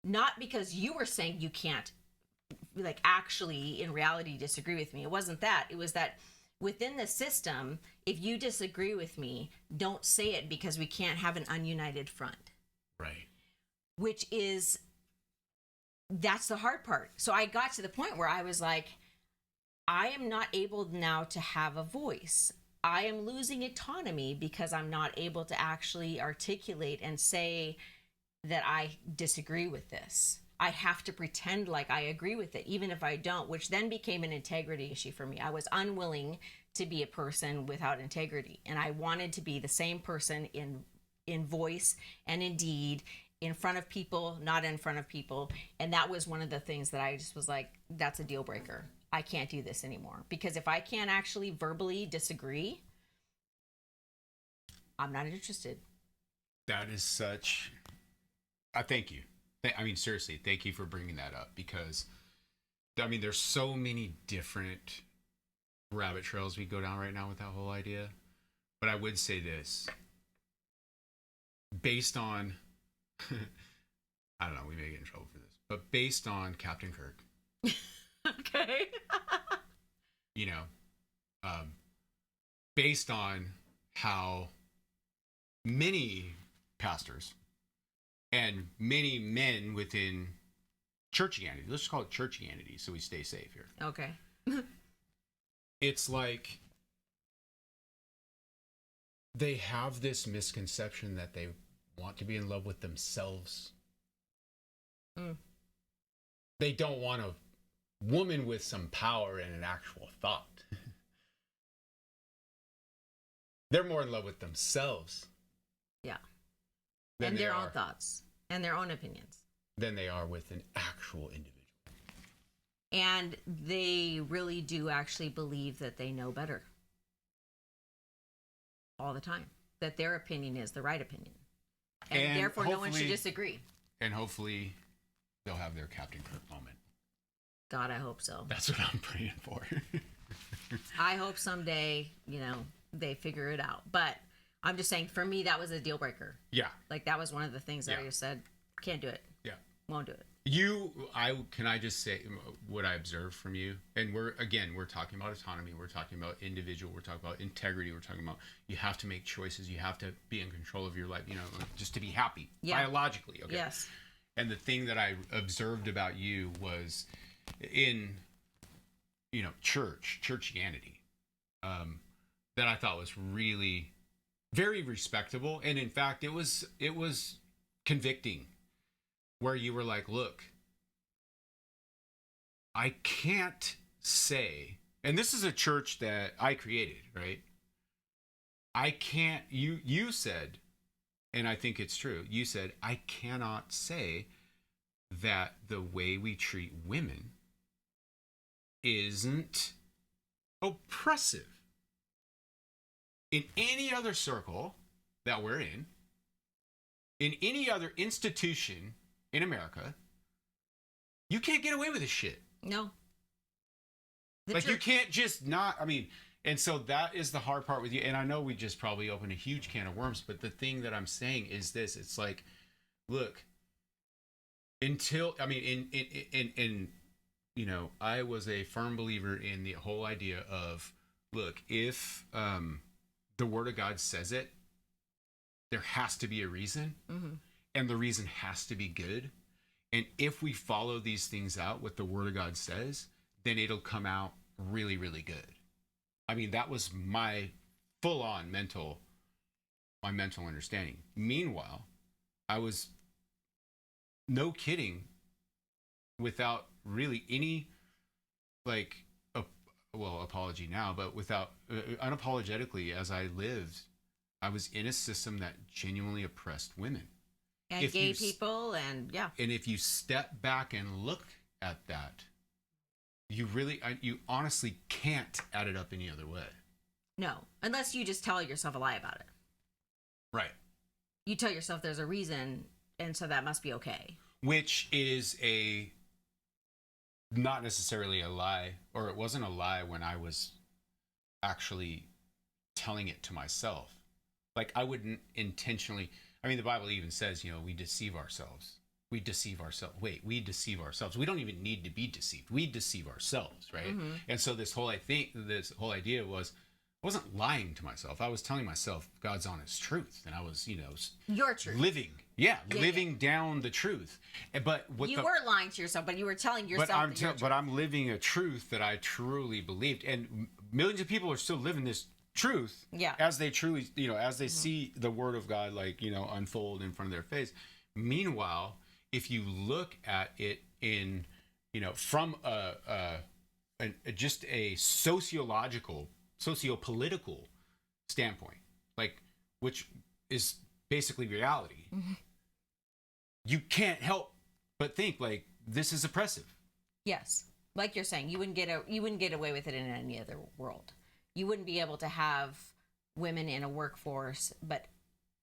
Not because you were saying you can't, like, actually in reality disagree with me. It wasn't that. It was that within the system, if you disagree with me, don't say it because we can't have an ununited front. Right. Which is, that's the hard part. So I got to the point where I was like, I am not able now to have a voice. I am losing autonomy because I'm not able to actually articulate and say that I disagree with this. I have to pretend like I agree with it, even if I don't, which then became an integrity issue for me. I was unwilling to be a person without integrity. And I wanted to be the same person in voice and in deed, in front of people, not in front of people. And that was one of the things that I just was like, that's a deal breaker. I can't do this anymore. Because if I can't actually verbally disagree, I'm not interested. That is such... thank you. I mean, seriously, thank you for bringing that up, because, I mean, there's so many different rabbit trails we go down right now with that whole idea. But I would say this. Based on... I don't know, we may get in trouble for this. But based on Captain Kirk... Okay. Based on how many pastors and many men within churchianity, let's just call it churchianity so we stay safe here. Okay. It's like they have this misconception that they want to be in love with themselves. They don't want a woman with some power and an actual thought. They're more in love with themselves. Yeah. And their own thoughts and their own opinions. Than they are with an actual individual. And they really do actually believe that they know better. All the time. That their opinion is the right opinion. And therefore no one should disagree. And hopefully they'll have their Captain Kirk moment. God, I hope so. That's what I'm praying for. I hope someday, they figure it out. But I'm just saying, for me, that was a deal breaker. Yeah. Like, that was one of the things that I just said, can't do it. Yeah. Won't do it. Can I just say what I observed from you? And we're talking about autonomy. We're talking about individual. We're talking about integrity. We're talking about you have to make choices. You have to be in control of your life, just to be happy biologically. Okay. Yes. And the thing that I observed about you was in, churchianity, that I thought was really very respectable. And in fact, it was convicting, where you were like, look, I can't say, and this is a church that I created, right? You said, and I think it's true, you said, I cannot say that the way we treat women isn't oppressive. In any other circle that we're in any other institution in America, you can't get away with this shit. No. You can't just not, and so that is the hard part with you. And I know we just probably opened a huge can of worms, but the thing that I'm saying is this. It's like, look, I was a firm believer in the whole idea of, look, if the Word of God says it, there has to be a reason, and the reason has to be good. And if we follow these things out, what the Word of God says, then it'll come out really, really good. That was my full-on mental understanding. Meanwhile, I was, no kidding, without really any, apology now, but without, unapologetically, as I lived, I was in a system that genuinely oppressed women. And gay people, and yeah. And if you step back and look at that, you honestly can't add it up any other way. No, unless you just tell yourself a lie about it. Right. You tell yourself there's a reason, and so that must be okay. Which is not necessarily a lie, or it wasn't a lie when I was actually telling it to myself. I wouldn't intentionally, the Bible even says, we deceive ourselves. We deceive ourselves. We deceive ourselves. We don't even need to be deceived. We deceive ourselves, right? Mm-hmm. And so this whole idea was, I wasn't lying to myself. I was telling myself God's honest truth, and I was, your truth, living down the truth. But you were lying to yourself, but you were telling yourself. But I'm living a truth that I truly believed, and millions of people are still living this truth. Yeah. As they truly, as they see the Word of God, unfold in front of their face. Meanwhile, if you look at it in, from just a sociopolitical standpoint, which is basically reality, you can't help but think this is oppressive. Yes, like you're saying, you wouldn't get away with it in any other world. You wouldn't be able to have women in a workforce, but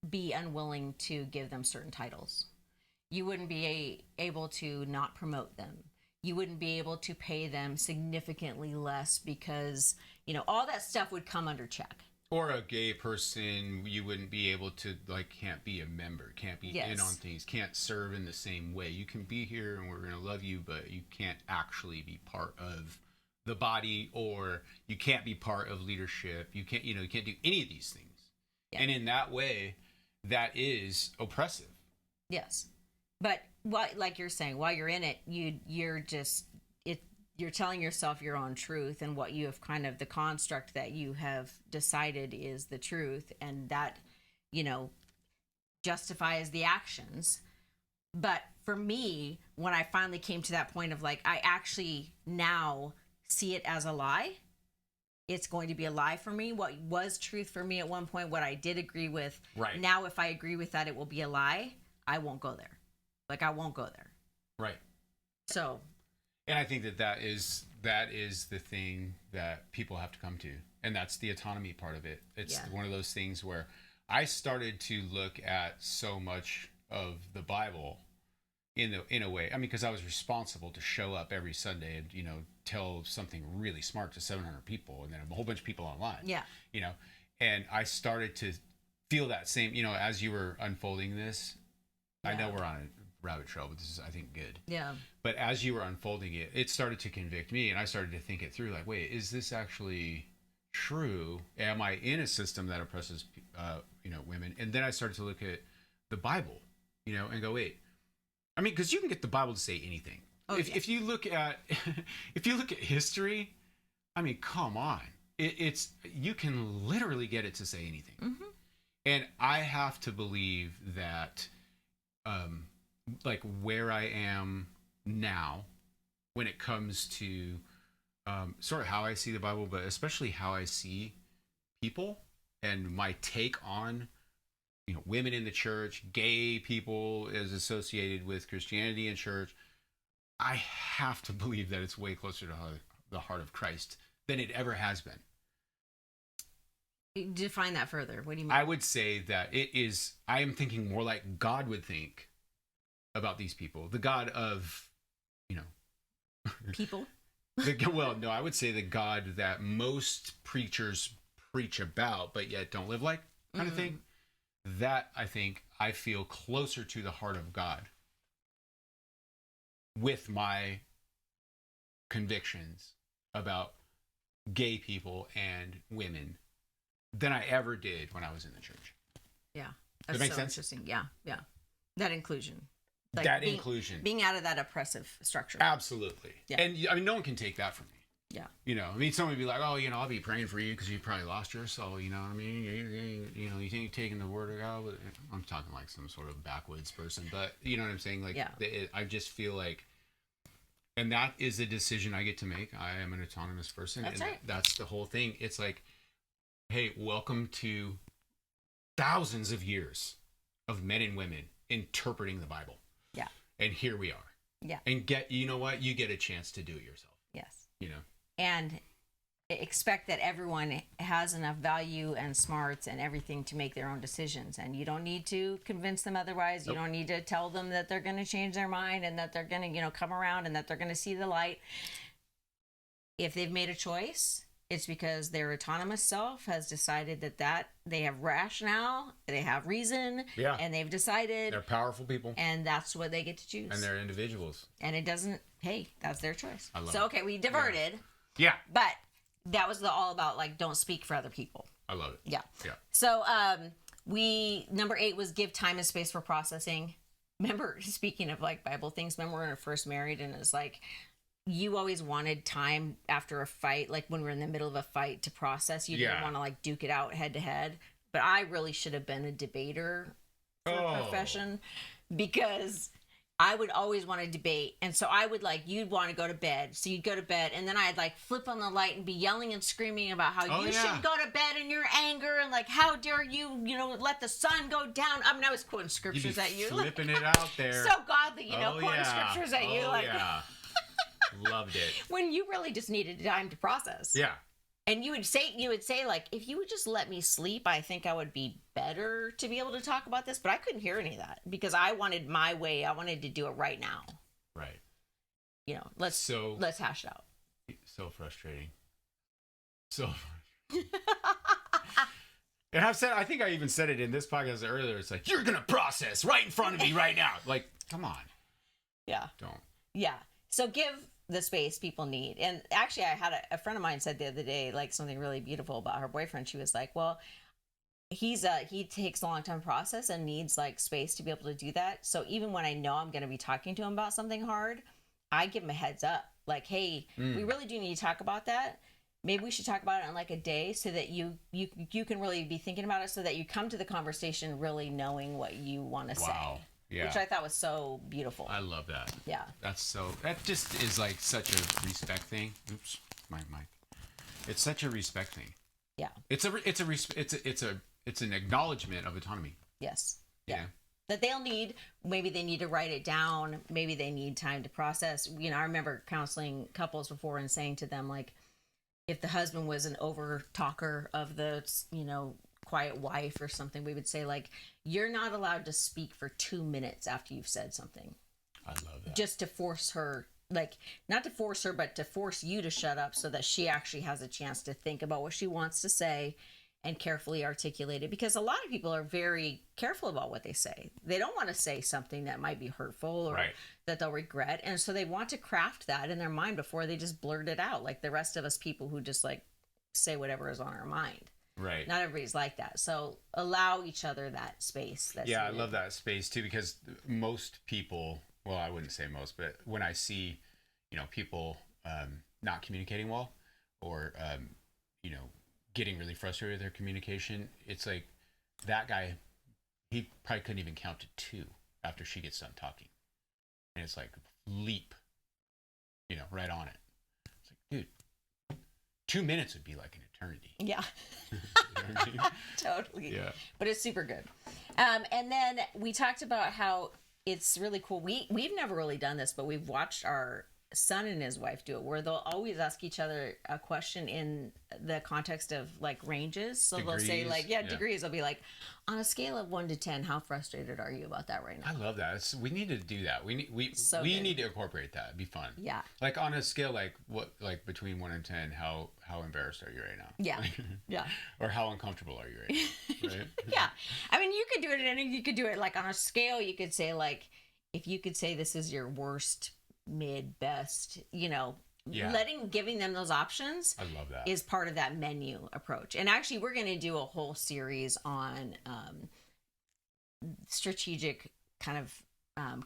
be unwilling to give them certain titles. You wouldn't be able to not promote them. You wouldn't be able to pay them significantly less because, all that stuff would come under check. Or a gay person, you wouldn't be able to, can't be a member, can't be in on things, can't serve in the same way. You can be here and we're going to love you, but you can't actually be part of the body, or you can't be part of leadership. You can't, you can't do any of these things. Yeah. And in that way, that is oppressive. Yes. But like you're saying, while you're in it, you're telling yourself your own truth, and what you have the construct that you have decided is the truth, and that, justifies the actions. But for me, when I finally came to that point of I actually now see it as a lie, it's going to be a lie for me. What was truth for me at one point, what I did agree with, right now, if I agree with that, it will be a lie. I won't go there. I won't go there. Right. So. And I think that is the thing that people have to come to. And that's the autonomy part of it. It's one of those things where I started to look at so much of the Bible in a way. Because I was responsible to show up every Sunday and, tell something really smart to 700 people and then a whole bunch of people online. Yeah. And I started to feel that same, as you were unfolding this. Yeah. I know we're on rabbit trail, but this is, I think, good. Yeah. But as you were unfolding it, it started to convict me, and I started to think it through. Like, wait, is this actually true? Am I in a system that oppresses, women? And then I started to look at the Bible, and go, wait. I mean, because you can get the Bible to say anything. Oh, if you look at history, I mean, come on, it's you can literally get it to say anything. Mm-hmm. And I have to believe that, like where I am now, when it comes to sort of how I see the Bible, but especially how I see people and my take on, women in the church, gay people as associated with Christianity and church, I have to believe that it's way closer to the heart of Christ than it ever has been. Define that further. What do you mean? I would say that it is, I am thinking more like God would think about these people. The God of, people? Well, no, I would say the God that most preachers preach about, but yet don't live like, kind of thing. That, I feel closer to the heart of God with my convictions about gay people and women than I ever did when I was in the church. Yeah. That's Does that make so sense? Interesting. Yeah. Yeah. That inclusion. Like inclusion. Being out of that oppressive structure. Absolutely. Yeah. And I mean, no one can take that from me. Yeah. I mean, someone would be like, oh, I'll be praying for you because you probably lost your soul. You know what I mean? You think you're taking the word of God? I'm talking like some sort of backwoods person, but you know what I'm saying? Like, I just feel like, and that is a decision I get to make. I am an autonomous person. That's and right. That's the whole thing. It's like, hey, welcome to thousands of years of men and women interpreting the Bible. Yeah. And here we are. Yeah. And you know what? You get a chance to do it yourself. Yes. And expect that everyone has enough value and smarts and everything to make their own decisions. And you don't need to convince them otherwise. You don't need to tell them that they're going to change their mind and that they're going to, come around and that they're going to see the light. If they've made a choice, it's because their autonomous self has decided that they have rationale, they have reason, and they've decided. They're powerful people. And that's what they get to choose. And they're individuals. And it doesn't, hey, that's their choice. I love it. Okay, we diverted. Yeah. But that was all about, like, don't speak for other people. I love it. Yeah. Yeah. So number 8 was give time and space for processing. Remember, speaking of, like, Bible things, remember when we were first married and it's like, you always wanted time after a fight, like when we're in the middle of a fight, to process. You didn't want to like duke it out head to head. But I really should have been a debater for a profession, because I would always want to debate. And so I would you'd want to go to bed. So you'd go to bed and then I'd flip on the light and be yelling and screaming about how you should go to bed in your anger and how dare you, let the sun go down. I mean, I was quoting scriptures at you. Flipping it out there. So godly, quoting scriptures at you. Loved it. When you really just needed time to process. Yeah. And you would say if you would just let me sleep, I think I would be better to be able to talk about this. But I couldn't hear any of that because I wanted my way. I wanted to do it right now. Right. Let's hash it out. So frustrating. And I think I even said it in this podcast earlier. It's like, you're going to process right in front of me right now. Like, come on. Yeah. Don't. Yeah. So give the space people need. And actually, I had a friend of mine said the other day, something really beautiful about her boyfriend. She was like, well, he takes a long time to process and needs space to be able to do that. So even when I know I'm going to be talking to him about something hard, I give him a heads up. Hey, we really do need to talk about that. Maybe we should talk about it in a day so that you can really be thinking about it, so that you come to the conversation really knowing what you want to say. Yeah. Which I thought was so beautiful. I love that. Yeah. That just is such a respect thing. Oops, my mic. It's such a respect thing. Yeah. It's an acknowledgement of autonomy. Yes. Yeah. That they'll need, maybe they need to write it down. Maybe they need time to process. I remember counseling couples before and saying to them, if the husband was an over talker of the, quiet wife or something, we would say you're not allowed to speak for 2 minutes after you've said something. I love that. Just to force her, not to force her, but to force you to shut up so that she actually has a chance to think about what she wants to say and carefully articulated, because a lot of people are very careful about what they say. They don't want to say something that might be hurtful or that they'll regret. And so they want to craft that in their mind before they just blurt it out, like the rest of us people who just like say whatever is on our mind. Right. Not everybody's like that. So allow each other that space. Yeah, I love that space too, because most people, well, I wouldn't say most, but when I see, people not communicating well or, getting really frustrated with their communication, it's like that guy, he probably couldn't even count to 2 after she gets done talking. And it's like leap, right on it. It's like, dude, 2 minutes would be like an eternity. Yeah. You know what I mean? Totally. Yeah. But it's super good. And then we talked about how it's really cool. We've never really done this, but we've watched our son and his wife do it, where they'll always ask each other a question in the context of like ranges. So degrees, they'll say like, degrees. They'll be like, on a scale of 1 to 10, how frustrated are you about that right now? I love that. We need to do that. We need to incorporate that. It'd be fun. Yeah. Like on a scale, like between 1 and 10, how embarrassed are you right now? Yeah. Yeah. Or how uncomfortable are you right now? Right? Yeah. I mean, you could do it, and you could do it like on a scale. You could say like, if you could say this is your worst, mid, best, giving them those options. I love that. Is part of that menu approach. And actually, we're going to do a whole series on strategic kind of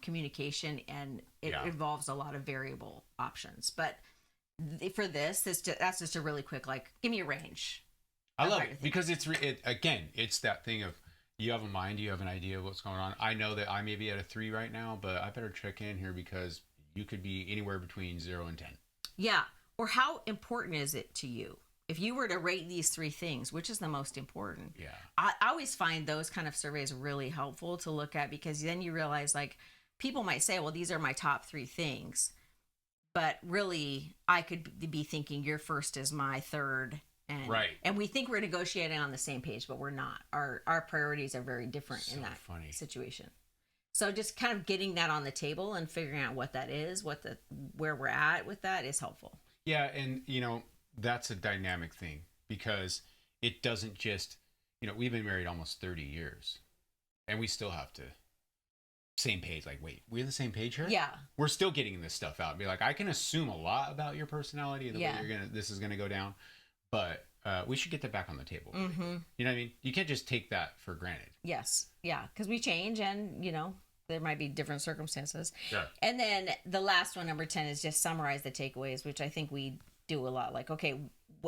communication, and it involves a lot of variable options. But for that's just a really quick, like, give me a range. I love it because it's that thing of, you have a mind, you have an idea of what's going on. I know that I may be at a 3 right now, but I better check in here because you could be anywhere between 0 and 10. Yeah. Or how important is it to you? If you were to rate these 3 things, which is the most important? Yeah. I always find those kind of surveys really helpful to look at, because then you realize, like, people might say, well, these are my top 3 things. But really, I could be thinking your first is my third. And we think we're negotiating on the same page, but we're not. Our priorities are very different in that situation. So just kind of getting that on the table and figuring out what that is, where we're at with that is helpful. Yeah, and that's a dynamic thing, because it doesn't just, we've been married almost 30 years, and we still have to same page. Like, wait, we're on the same page here? Yeah. We're still getting this stuff out. Be like, I can assume a lot about your personality and the way this is gonna go down, but we should get that back on the table. Mm-hmm. You know what I mean? You can't just take that for granted. Yes. Yeah. Because we change, and, there might be different circumstances. Sure. And then the last one, number 10, is just summarize the takeaways, which I think we do a lot. Like, okay,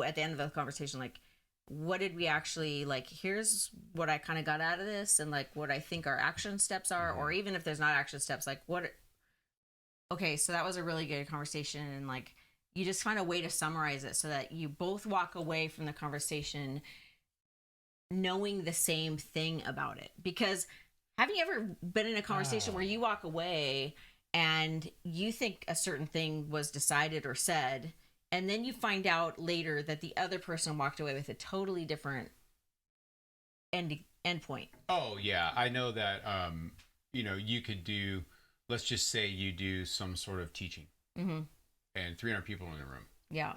at the end of the conversation, like, what did we actually, like, here's what I kind of got out of this, and like what I think our action steps are, or even if there's not action steps, like okay, so that was a really good conversation, and like, you just find a way to summarize it so that you both walk away from the conversation knowing the same thing about it. Because have you ever been in a conversation where you walk away and you think a certain thing was decided or said, and then you find out later that the other person walked away with a totally different end point? Oh, yeah. I know that, you could do, let's just say you do some sort of teaching. Mm-hmm. And 300 people in the room. Yeah.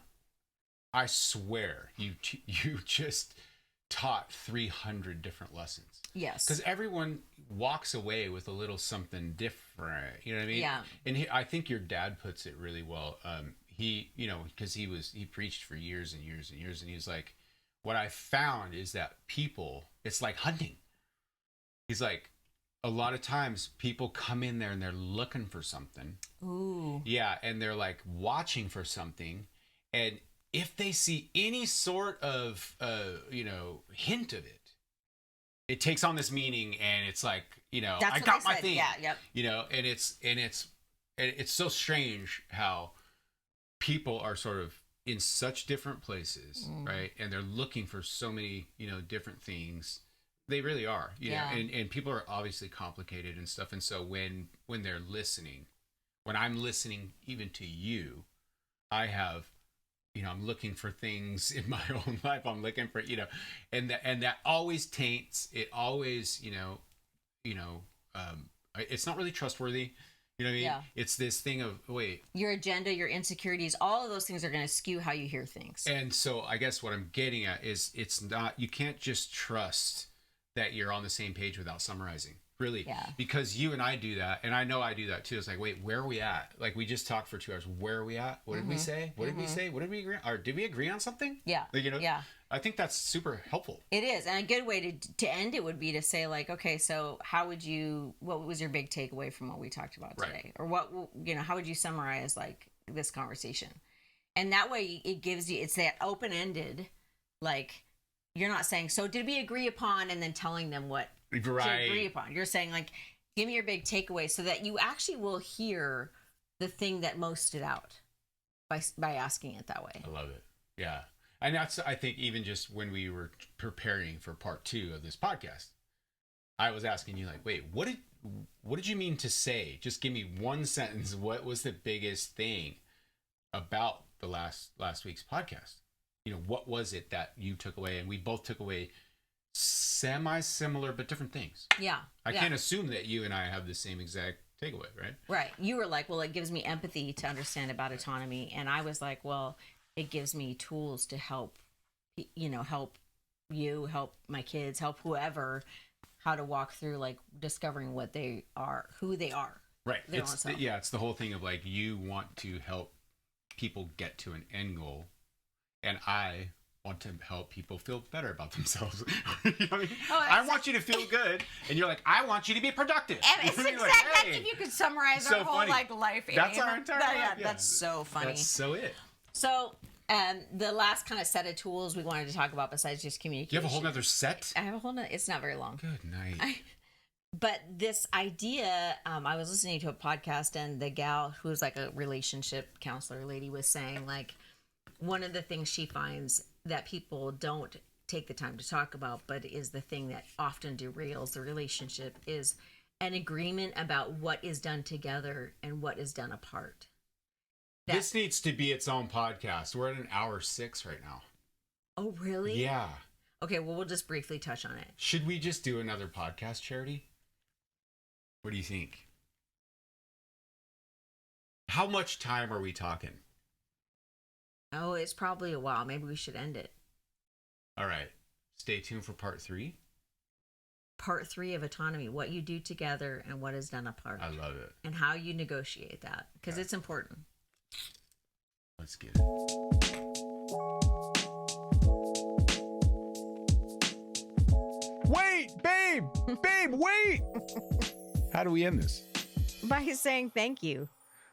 I swear you just taught 300 different lessons. Yes. Because everyone walks away with a little something different. You know what I mean? Yeah. And I think your dad puts it really well. He, because he preached for years and years and years, and he's like, what I found is that people, it's like hunting. He's like, a lot of times people come in there and they're looking for something. Ooh. Yeah, and they're like watching for something, and if they see any sort of hint of it, it takes on this meaning, and it's like, that's I got my said. thing. Yeah, yep. And it's so strange how people are sort of in such different places, right? And they're looking for so many, different things. They really are, and people are obviously complicated and stuff. And so when they're listening, when I'm listening even to you, I have, I'm looking for things in my own life. I'm looking for, and that always taints. It always, it's not really trustworthy. You know what I mean? Yeah. It's this thing of, wait. Your agenda, your insecurities, all of those things are going to skew how you hear things. And so I guess what I'm getting at is it's not, you can't just trust that you're on the same page without summarizing. Really. Yeah. Because you and I do that. And I know I do that too. It's like, wait, where are we at? Like we just talked for 2 hours. Where are we at? What did we say? What did we say? What did we agree on? Or did we agree on something? Yeah. Like, you know? Yeah. I think that's super helpful. It is. And a good way to end it would be to say like, okay, so what was your big takeaway from what we talked about today? Or what, how would you summarize like this conversation? And that way it gives you, it's that open-ended, like you're not saying, so did we agree upon, and then telling them what to agree upon. You're saying like, give me your big takeaway so that you actually will hear the thing that most stood out by asking it that way. I love it. Yeah. And that's, I think, even just when we were preparing for part 2 of this podcast, I was asking you like, wait, what did you mean to say? Just give me one sentence. What was the biggest thing about the last week's podcast? What was it that you took away? And we both took away semi-similar but different things. Yeah. I can't assume that you and I have the same exact takeaway, right? Right. You were like, well, it gives me empathy to understand about autonomy. And I was like, well, it gives me tools to help you, help my kids, help whoever, how to walk through like discovering what they are, who they are. Right. It's the whole thing of like, you want to help people get to an end goal, and I want to help people feel better about themselves. You know what I mean? I want you to feel good, and you're like, I want you to be productive. And it's exactly like, hey, if you could summarize our whole funny. Like life. That's our entire life. Yeah, that's so funny. That's so it. So the last kind of set of tools we wanted to talk about besides just communication. You have a whole nother set? I have a whole nother. It's not very long. Good night. But this idea, I was listening to a podcast, and the gal who's like a relationship counselor lady was saying like, one of the things she finds that people don't take the time to talk about, but is the thing that often derails the relationship, is an agreement about what is done together and what is done apart. This needs to be its own podcast. We're at an hour 6 right now. Oh, really? Yeah. Okay, well, we'll just briefly touch on it. Should we just do another podcast, Charity? What do you think? How much time are we talking? Oh, it's probably a while. Maybe we should end it. All right. Stay tuned for part 3. Part 3 of autonomy, what you do together and what is done apart. I love it. And how you negotiate that, because it's important. Let's get it. Wait, babe! Babe, wait! How do we end this? By saying thank you.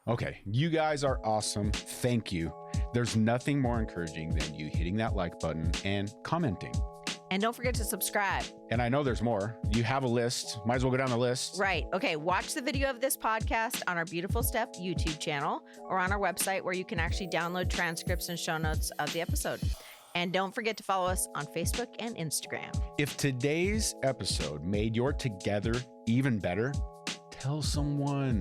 Okay, you guys are awesome. Thank you. There's nothing more encouraging than you hitting that like button and commenting. And don't forget to subscribe. And I know there's more. You have a list. Might as well go down the list. Right. Okay. Watch the video of this podcast on our Beautiful Step YouTube channel or on our website, where you can actually download transcripts and show notes of the episode. And don't forget to follow us on Facebook and Instagram. If today's episode made your together even better, tell someone.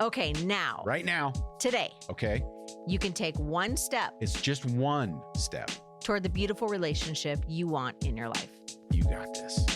Okay, now. Right now. Today. Okay. You can take one step. It's just one step. Toward the beautiful relationship you want in your life. You got this.